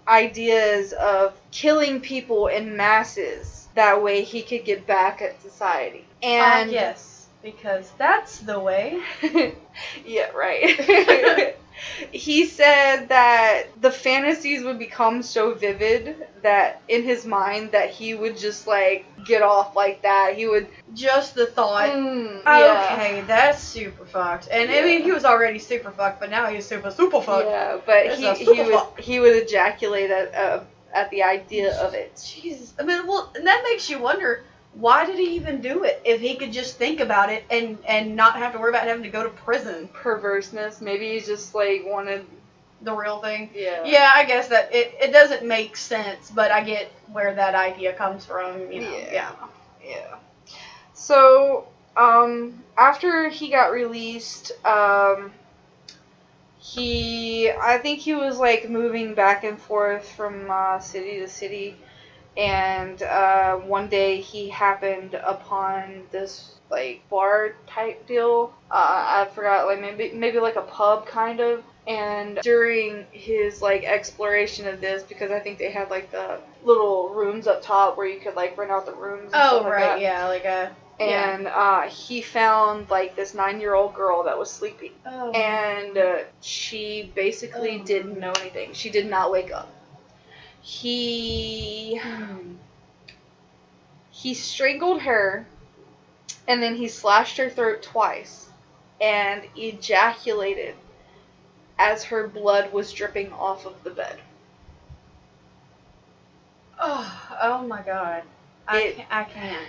ideas of killing people in masses. That way he could get back at society. And yes, because that's the way. Yeah, right. He said that the fantasies would become so vivid that in his mind that he would just, like, get off like that. He would... Just the thought. Yeah. Okay, that's super fucked. And I mean, he was already super fucked, but now he's super fucked. Yeah, but he would ejaculate at the idea of it. Jesus. I mean, well, and that makes you wonder, why did he even do it if he could just think about it and not have to worry about having to go to prison? Perverseness. Maybe he just, like, wanted... The real thing? Yeah. Yeah, I guess that it doesn't make sense, but I get where that idea comes from, you know. Yeah. So, after he got released, I think he was, like, moving back and forth from city to city, and one day he happened upon this, like, bar type deal. I forgot, like, maybe like a pub kind of. And during his, like, exploration of this, because I think they had, like, the little rooms up top where you could, like, rent out the rooms and stuff like that. Yeah, like a... And he found, like, this 9-year-old girl that was sleeping. Oh. And she basically didn't know anything. She did not wake up. He strangled her, and then he slashed her throat twice and ejaculated as her blood was dripping off of the bed. Oh my god. I can't.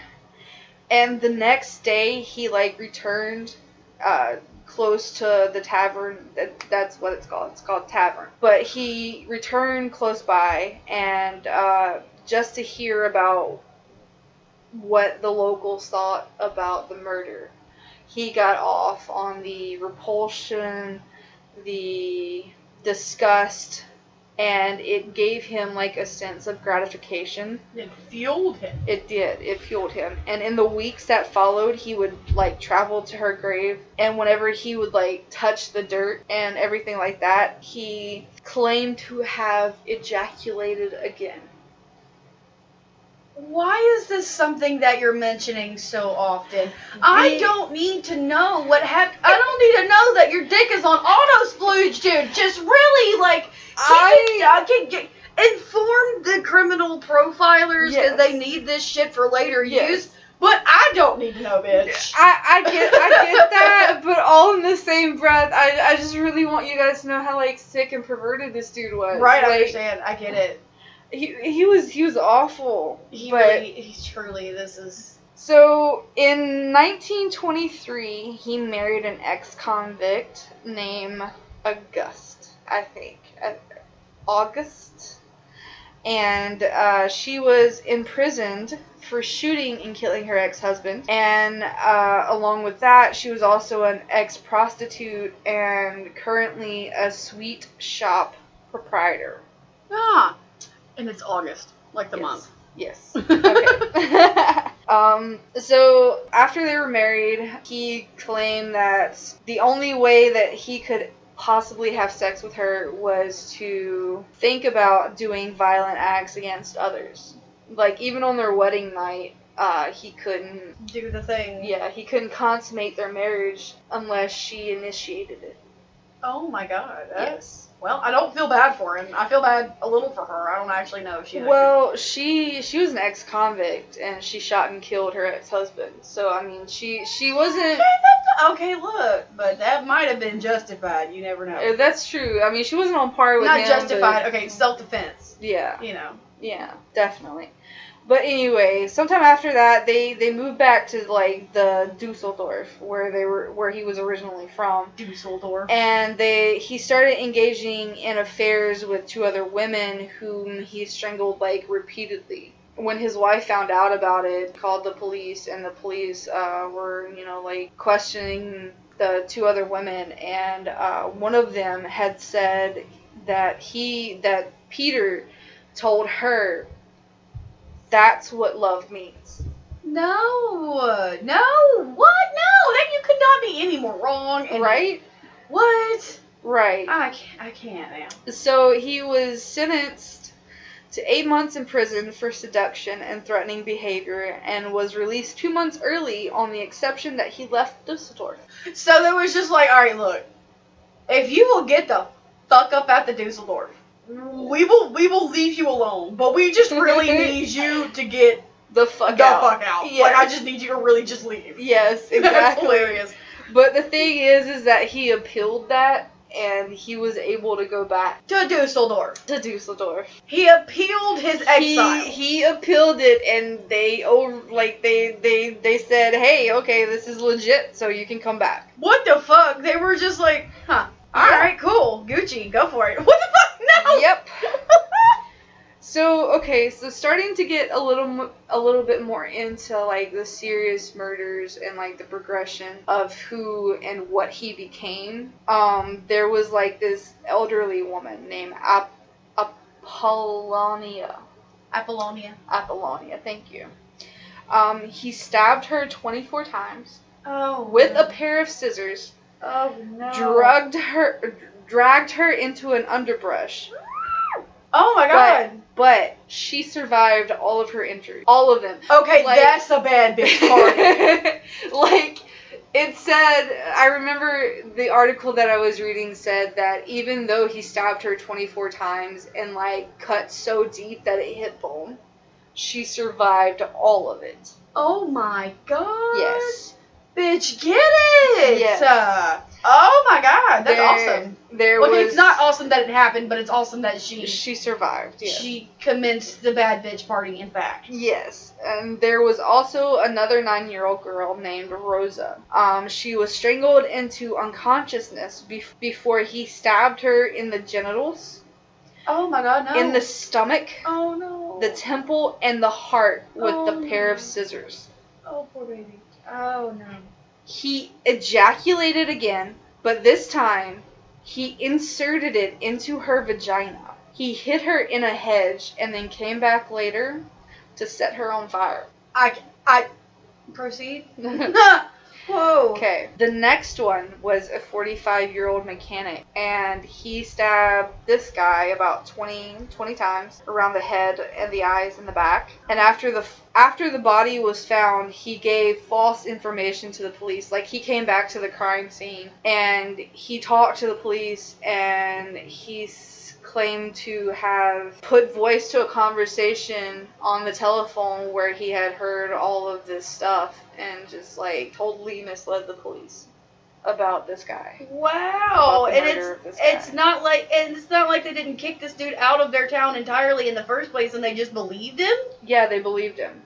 And the next day, he, like, returned close to the tavern. That's what it's called. It's called Tavern. But he returned close by, and just to hear about what the locals thought about the murder. He got off on the repulsion, the disgust, and it gave him like a sense of gratification. It fueled him. It did. It fueled him. And in the weeks that followed, he would like travel to her grave, and whenever he would like touch the dirt and everything like that, he claimed to have ejaculated again. Why is this something that you're mentioning so often? I don't need to know what happened. I don't need to know that your dick is on auto splooge, dude. Just really, like, I can get inform the criminal profilers because they need this shit for later use. But I don't need to know, bitch. I get that, but all in the same breath, I just really want you guys to know how like sick and perverted this dude was. Right, like, I understand. I get it. He was awful. He's truly, this is... So, in 1923, he married an ex-convict named August, I think. August. And she was imprisoned for shooting and killing her ex-husband. And along with that, she was also an ex-prostitute and currently a sweet shop proprietor. Ah. And it's August, like the month. Yes. Okay. So after they were married, he claimed that the only way that he could possibly have sex with her was to think about doing violent acts against others. Like, even on their wedding night, he couldn't do the thing. Yeah, he couldn't consummate their marriage unless she initiated it. Oh my god. Yes. Well, I don't feel bad for him. I feel bad a little for her. I don't actually know if she... Well, she was an ex-convict, and she shot and killed her ex-husband. So, I mean, she wasn't... Okay, look, but that might have been justified. You never know. That's true. I mean, she wasn't on par with him. Not justified. Okay, self-defense. Yeah. You know. Yeah, definitely. But anyway, sometime after that, they moved back to like the Dusseldork, where he was originally from. Dusseldork. And he started engaging in affairs with two other women whom he strangled like repeatedly. When his wife found out about it, called the police, and the police were like questioning the two other women, and one of them had said that Peter told her. That's what love means. No. What? No, then you could not be any more wrong. Right? What? Right. I can't now. So he was sentenced to 8 months in prison for seduction and threatening behavior, and was released 2 months early on the exception that he left Dusseldork. So there was just like, alright, look, if you will get the fuck up at the Dusseldork, we will leave you alone, but we just really need you to get the fuck out. Yes. Like, I just need you to really just leave. Yes, exactly. That's hilarious. But the thing is that he appealed that, and he was able to go back to Dusseldork. He appealed his exile. He appealed it, and they said, hey, okay, this is legit, so you can come back. What the fuck? They were just like, huh. Alright, cool. Gucci, go for it. What the fuck? No! Yep. So starting to get a little bit more into, like, the serious murders and, like, the progression of who and what he became, there was, like, this elderly woman named Apollonia, thank you. He stabbed her 24 times. Oh. With a pair of scissors. Oh, no. Dragged her into an underbrush. Oh my god. But she survived all of her injuries. All of them. Okay, like, that's a bad bitch party. Like, it said, I remember the article that I was reading said that even though he stabbed her 24 times and, like, cut so deep that it hit bone, she survived all of it. Oh my god. Yes. Bitch, get it! Yes. Oh my god, that's awesome. It's not awesome that it happened, but it's awesome that she survived. Yeah. She commenced the bad bitch party, in fact. Yes, and there was also another 9-year-old girl named Rosa. She was strangled into unconsciousness before he stabbed her in the genitals. Oh my god, no. In the stomach. Oh no. The temple and the heart with the pair of scissors. Oh, poor baby. Oh no. He ejaculated again, but this time he inserted it into her vagina. He hid her in a hedge and then came back later to set her on fire. I proceed. Whoa. Okay. The next one was a 45-year-old mechanic, and he stabbed this guy about 20 times around the head and the eyes and the back. And after the body was found, he gave false information to the police. Like, he came back to the crime scene and he talked to the police, and claimed to have put voice to a conversation on the telephone where he had heard all of this stuff and just like totally misled the police about this guy. Wow. About the murder of this guy. It's not like they didn't kick this dude out of their town entirely in the first place and they just believed him? Yeah, they believed him.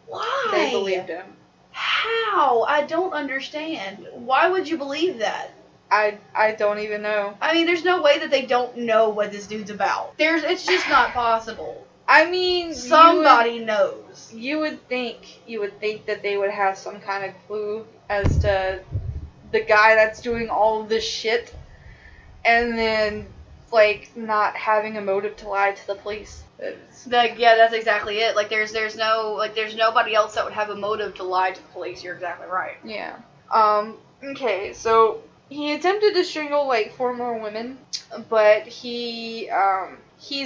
Why? They believed him. How? I don't understand. Why would you believe that? I don't even know. I mean, there's no way that they don't know what this dude's about. It's just not possible. I mean, somebody knows. You would think that they would have some kind of clue as to the guy that's doing all of this shit, and then like not having a motive to lie to the police. Yeah, that's exactly it. Like there's nobody else that would have a motive to lie to the police. You're exactly right. Yeah. Okay, so he attempted to strangle like 4 more women, but he's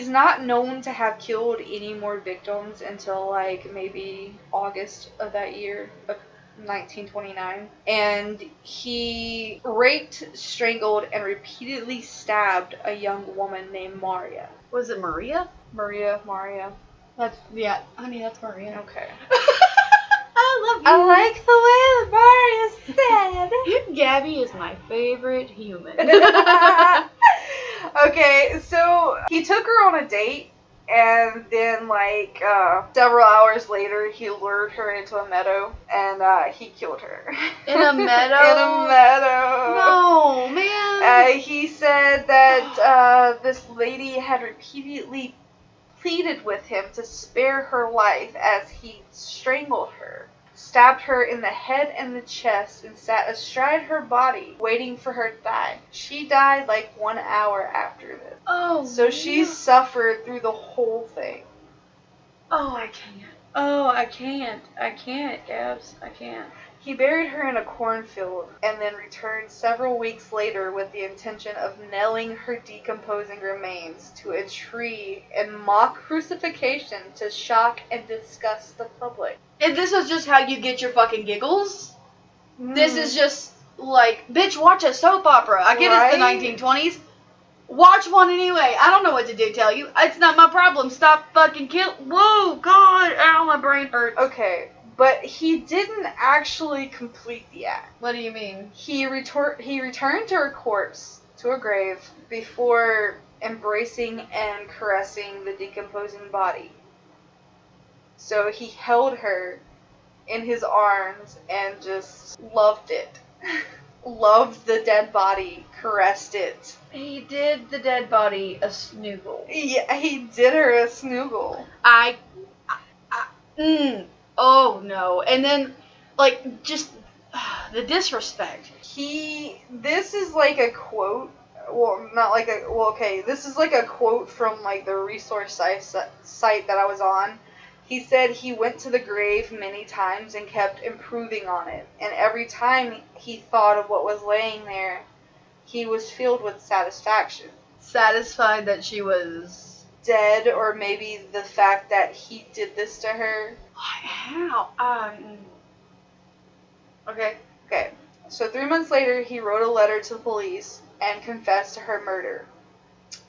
not known to have killed any more victims until like maybe August of that year of 1929. And he raped, strangled, and repeatedly stabbed a young woman named Maria. Was it Maria? Maria. That's Maria. Okay. I love you. I like the way Maria said. Gabby is my favorite human. Okay, so he took her on a date, and then like several hours later, he lured her into a meadow, and he killed her. In a meadow? In a meadow. No, man. He said that this lady had repeatedly pleaded with him to spare her life as he strangled her, stabbed her in the head and the chest, and sat astride her body, waiting for her to die. She died like 1 hour after this. Oh, so she suffered through the whole thing. Oh, I can't. Oh, I can't. I can't, Gabs. I can't. He buried her in a cornfield and then returned several weeks later with the intention of nailing her decomposing remains to a tree in mock crucifixion to shock and disgust the public. And this is just how you get your fucking giggles? This is just like, bitch, watch a soap opera. I get it's the 1920s. Watch one anyway. I don't know what to tell you. It's not my problem. Stop fucking Whoa, God. Ow, my brain hurts. Okay. But he didn't actually complete the act. What do you mean? He returned to her corpse, to a grave, before embracing and caressing the decomposing body. So he held her in his arms and just loved it. Loved the dead body, caressed it. He did the dead body a snoogle. Yeah, he did her a snoogle. Oh, no. And then, like, just the disrespect. This is like a quote. Well, not like a, well, okay. This is like a quote from, like, the resource site that I was on. He said he went to the grave many times and kept improving on it. And every time he thought of what was laying there, he was filled with satisfaction. Satisfied that she was dead, or maybe the fact that he did this to her. How? Okay. So 3 months later, he wrote a letter to the police and confessed to her murder,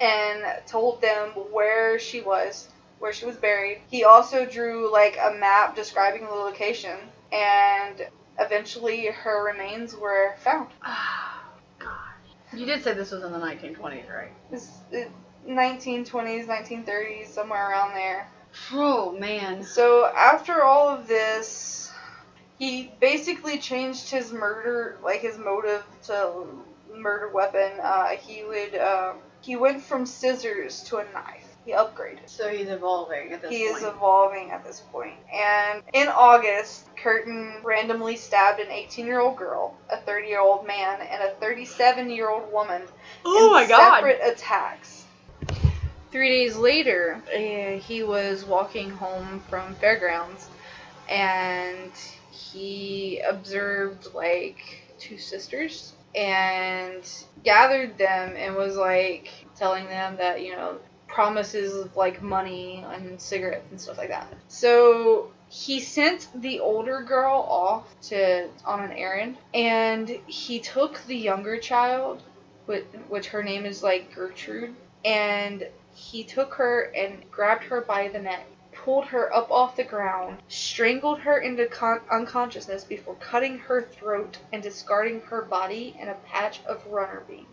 and told them where she was buried. He also drew like a map describing the location, and eventually her remains were found. Oh, God. You did say this was in the 1920s, right? 1920s, 1930s, somewhere around there. Oh, man. So after all of this, he basically changed his motive to murder weapon. He went from scissors to a knife. He upgraded. So he's evolving at this point. He is evolving at this point. And in August, Curtin randomly stabbed an 18-year-old girl, a 30-year-old man, and a 37-year-old woman in separate attacks. 3 days later, he was walking home from fairgrounds, and he observed like 2 sisters and gathered them and was like telling them that, you know, promises of like money and cigarettes and stuff like that. So he sent the older girl off on an errand, and he took the younger child, which her name is like Gertrude, and he took her and grabbed her by the neck, pulled her up off the ground, strangled her into unconsciousness before cutting her throat and discarding her body in a patch of runner bean.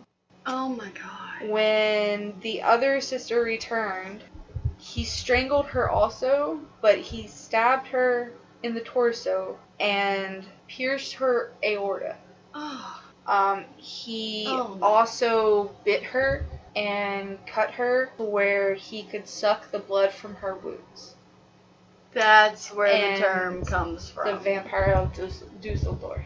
Oh my god. When the other sister returned, he strangled her also, but he stabbed her in the torso and pierced her aorta. Oh. He Oh. also bit her and cut her where he could suck the blood from her wounds. That's where And the term comes from. The vampire of Dusseldork.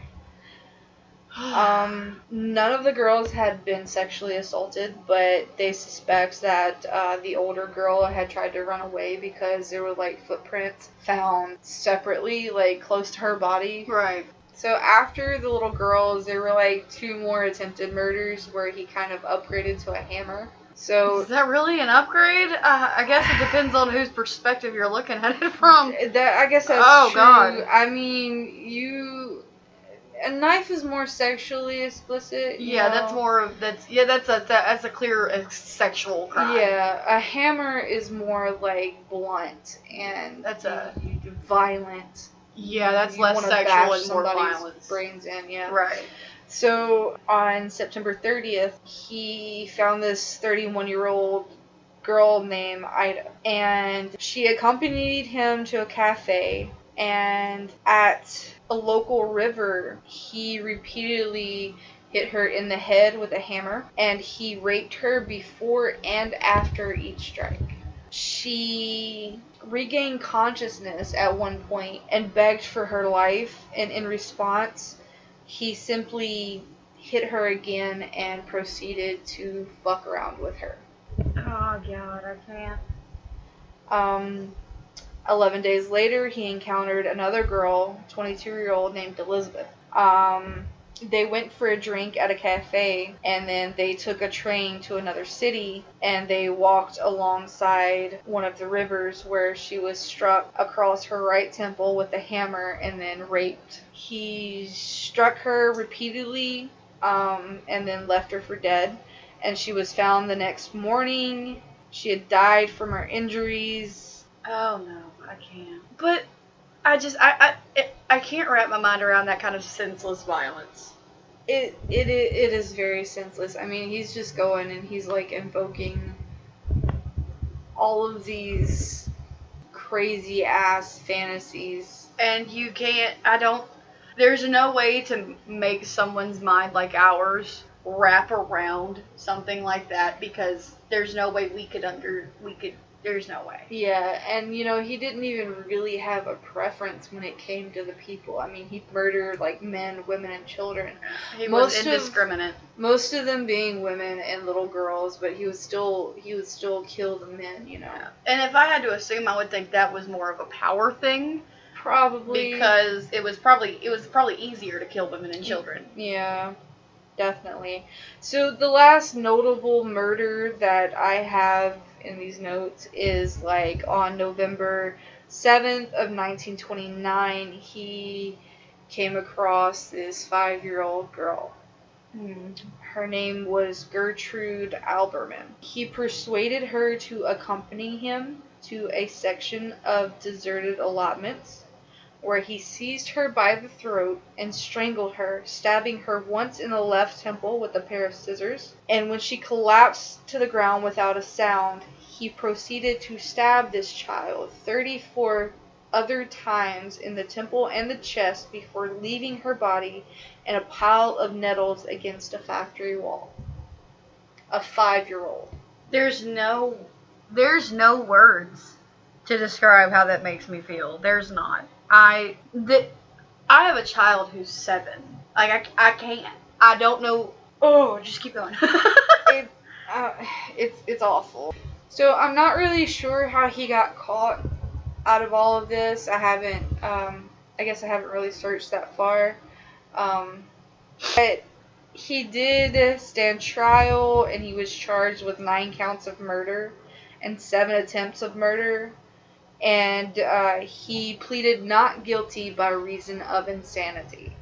None of the girls had been sexually assaulted, but they suspect that the older girl had tried to run away because there were like footprints found separately, like close to her body. Right. So after the little girls, there were like 2 more attempted murders where he kind of upgraded to a hammer. So is that really an upgrade? I guess it depends on whose perspective you're looking at it from. I guess that's true. God. I mean, a knife is more sexually explicit. Yeah, that's a clear sexual crime. Yeah, a hammer is more like blunt and That's violent. Yeah, that's You less wanna sexual bash and more somebody's violence. brains in, yeah. Right. So on September 30th, he found this 31-year-old girl named Ida, and she accompanied him to a cafe, and at a local river, he repeatedly hit her in the head with a hammer, and he raped her before and after each strike. She regained consciousness at one point and begged for her life, and in response, he simply hit her again and proceeded to fuck around with her. Oh god, I can't. 11 days later, he encountered another girl, 22-year-old, named Elizabeth. They went for a drink at a cafe, and then they took a train to another city, and they walked alongside one of the rivers where she was struck across her right temple with a hammer and then raped. He struck her repeatedly, and then left her for dead, and she was found the next morning. She had died from her injuries. Oh no, I can't. But I can't wrap my mind around that kind of senseless violence. It is very senseless. I mean, he's just going and he's like invoking all of these crazy ass fantasies. And you can't, there's no way to make someone's mind like ours wrap around something like that, because there's no way there's no way. Yeah, and you know, he didn't even really have a preference when it came to the people. I mean, he murdered like men, women, and children. He was indiscriminate. Most of them being women and little girls, but he would still kill the men, you know. Yeah. And if I had to assume, I would think that was more of a power thing. Probably. Because it was probably easier to kill women and children. Yeah. Definitely. So the last notable murder that I have in these notes is like on November 7th of 1929, he came across this 5-year-old girl. Her name was Gertrude Alberman. He persuaded her to accompany him to a section of deserted allotments, where he seized her by the throat and strangled her, stabbing her once in the left temple with a pair of scissors. And when she collapsed to the ground without a sound, he proceeded to stab this child 34 other times in the temple and the chest before leaving her body in a pile of nettles against a factory wall. A 5-year-old. There's no words to describe how that makes me feel. There's not. I have a child who's 7. Like, I can't. I don't know. Oh, just keep going. It's awful. So I'm not really sure how he got caught out of all of this. I guess I haven't really searched that far. But he did stand trial, and he was charged with 9 counts of murder and 7 attempts of murder. And he pleaded not guilty by reason of insanity.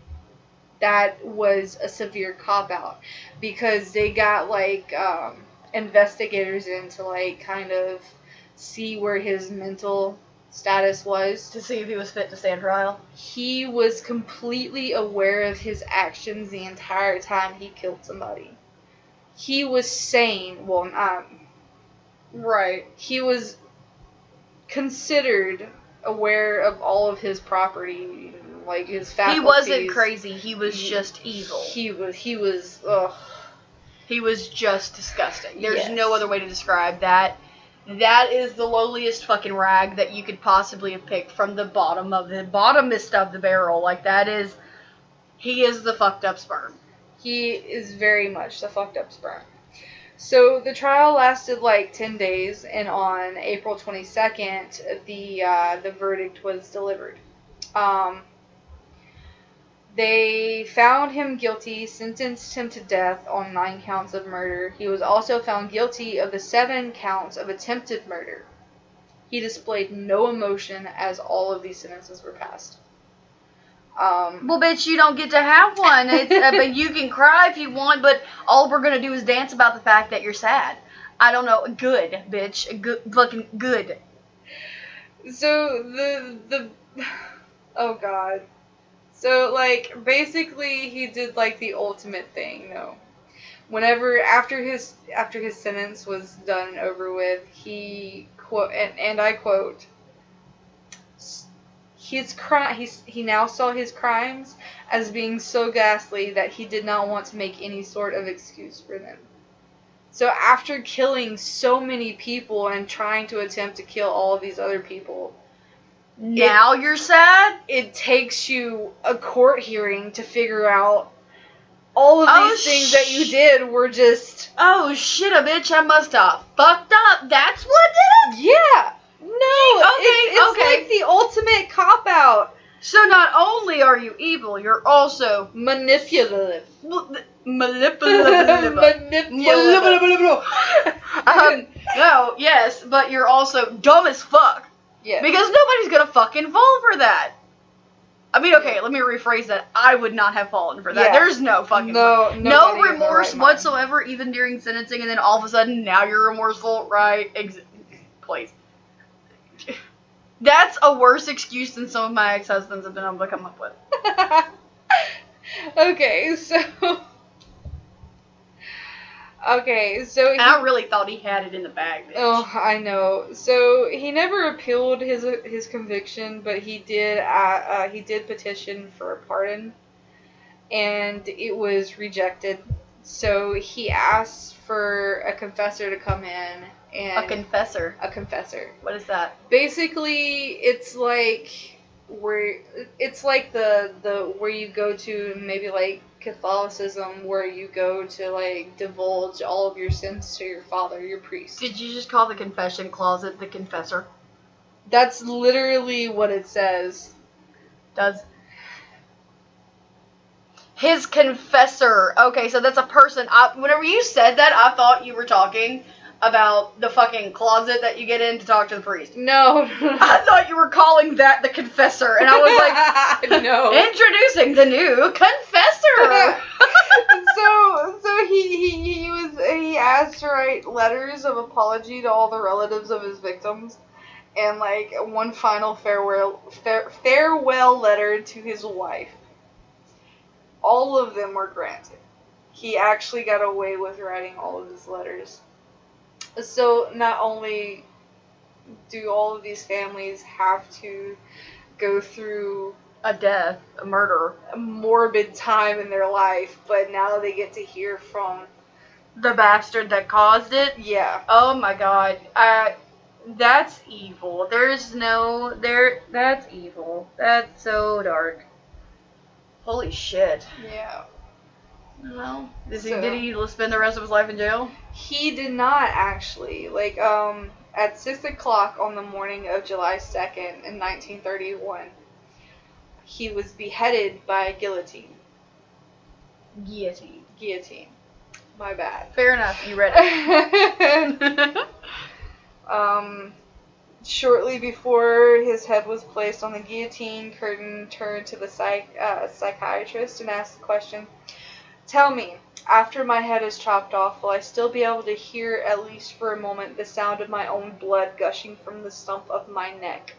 That was a severe cop-out, because they got, like, investigators in to, like, kind of see where his mental status was. To see if he was fit to stand trial. He was completely aware of his actions the entire time he killed somebody. He was sane. Well, not... Right. He was considered aware of all of his property, like his faculties. He wasn't crazy. He was just evil. He was, ugh. He was just disgusting. There's Yes. no other way to describe that. That is the lowliest fucking rag that you could possibly have picked from the bottomest of the barrel. Like, he is the fucked up sperm. He is very much the fucked up sperm. So the trial lasted like 10 days, and on April 22nd, the verdict was delivered. They found him guilty, sentenced him to death on 9 counts of murder. He was also found guilty of the 7 counts of attempted murder. He displayed no emotion as all of these sentences were passed. Well, bitch, you don't get to have one. But you can cry if you want, but all we're gonna do is dance about the fact that you're sad. I don't know. Good, bitch. Good, fucking good. So oh god. So, like, basically he did, like, the ultimate thing, though. Whenever, after his sentence was done and over with, he, and I quote, he now saw his crimes as being so ghastly that he did not want to make any sort of excuse for them. So after killing so many people and trying to attempt to kill all of these other people, now you're sad? It takes you a court hearing to figure out all of these things that you did were just... Oh, shit, a bitch, I must have fucked up. That's what did it? Yeah. No, it's like the ultimate cop-out. So not only are you evil, you're also manipulative. Manipulative. No, yes, but you're also dumb as fuck. Yeah. Because nobody's gonna fucking fall for that. I mean, okay, let me rephrase that. I would not have fallen for that. Yeah. There's no fucking... No remorse right whatsoever, even during sentencing, and then all of a sudden, now you're remorseful, right? Please. That's a worse excuse than some of my ex-husbands have been able to come up with. Okay, so... And I really thought he had it in the bag, bitch. Oh, I know. So he never appealed his conviction, but he did petition for a pardon, and it was rejected. So he asked for a confessor to come in, and A confessor. What is that? Basically, it's like where you go to maybe like Catholicism, where you go to like divulge all of your sins to your father, your priest. Did you just call the confession closet the confessor? That's literally what it says. His confessor. Okay, so that's a person. Whenever you said that, I thought you were talking about the fucking closet that you get in to talk to the priest. No. I thought you were calling that the confessor, and I was like, no. Introducing the new confessor. So he asked to write letters of apology to all the relatives of his victims, and like one final farewell letter to his wife. All of them were granted. He actually got away with writing all of his letters. So not only do all of these families have to go through a death, a murder, a morbid time in their life, but now they get to hear from the bastard that caused it. Yeah. Oh my god. That's evil. That's evil. That's so dark. Holy shit. Yeah. Well, did he spend the rest of his life in jail? He did not actually. At 6 o'clock on the morning of July 2nd in 1931, he was beheaded by guillotine. Guillotine. My bad. Fair enough. You read it. Shortly before his head was placed on the guillotine, Curtin turned to the psychiatrist and asked the question, "Tell me, after my head is chopped off, will I still be able to hear, at least for a moment, the sound of my own blood gushing from the stump of my neck?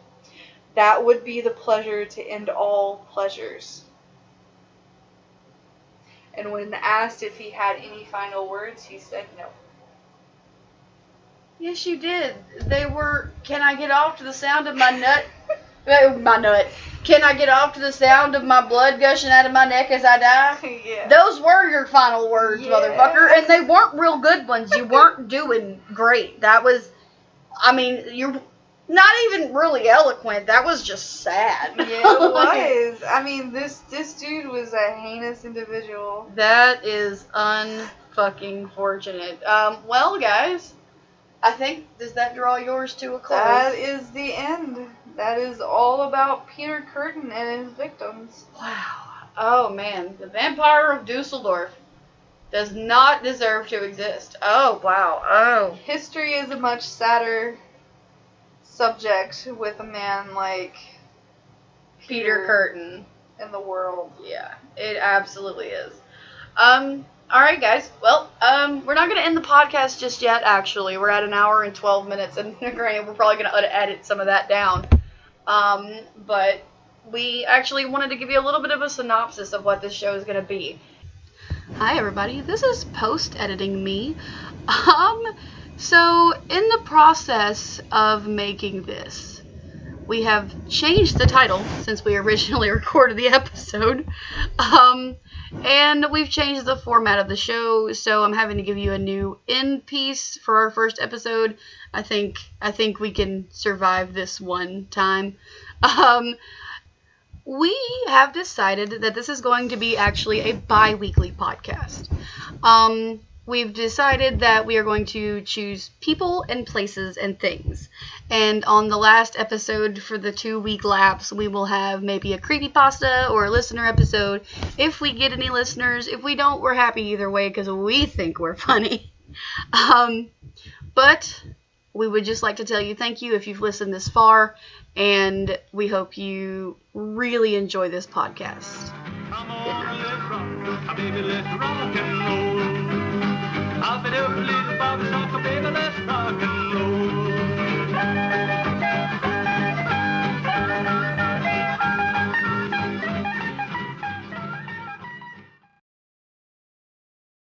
That would be the pleasure to end all pleasures." And when asked if he had any final words, he said no. Yes, you did. They were, "Can I get off to the sound of my nut? My nut. Can I get off to the sound of my blood gushing out of my neck as I die?" Yeah. Those were your final words, motherfucker. And they weren't real good ones. You weren't doing great. That was, you're not even really eloquent. That was just sad. Yeah, it was. I mean, this dude was a heinous individual. That is unfucking fortunate. Well, guys, I think, does that draw yours to a close? That is the end. That is all about Peter Curtin and his victims. Wow. Oh, man. The Vampire of Dusseldork does not deserve to exist. Oh, wow. Oh. History is a much sadder subject with a man like Peter Curtin in the world. Yeah, it absolutely is. Alright, guys. Well, we're not going to end the podcast just yet, actually. We're at an hour and 12 minutes, and granted, we're probably going to edit some of that down. But we actually wanted to give you a little bit of a synopsis of what this show is going to be. Hi, everybody. This is post-editing me. So, in the process of making this, we have changed the title since we originally recorded the episode. And we've changed the format of the show, so I'm having to give you a new end piece for our first episode. I think we can survive this one time. We have decided that this is going to be actually a bi-weekly podcast. We've decided that we are going to choose people and places and things. And on the last episode for the 2-week lapse, we will have maybe a creepypasta or a listener episode. If we get any listeners, if we don't, we're happy either way because we think we're funny. But we would just like to tell you thank you if you've listened this far, and we hope you really enjoy this podcast. Come on, let's rock, baby, let's rock and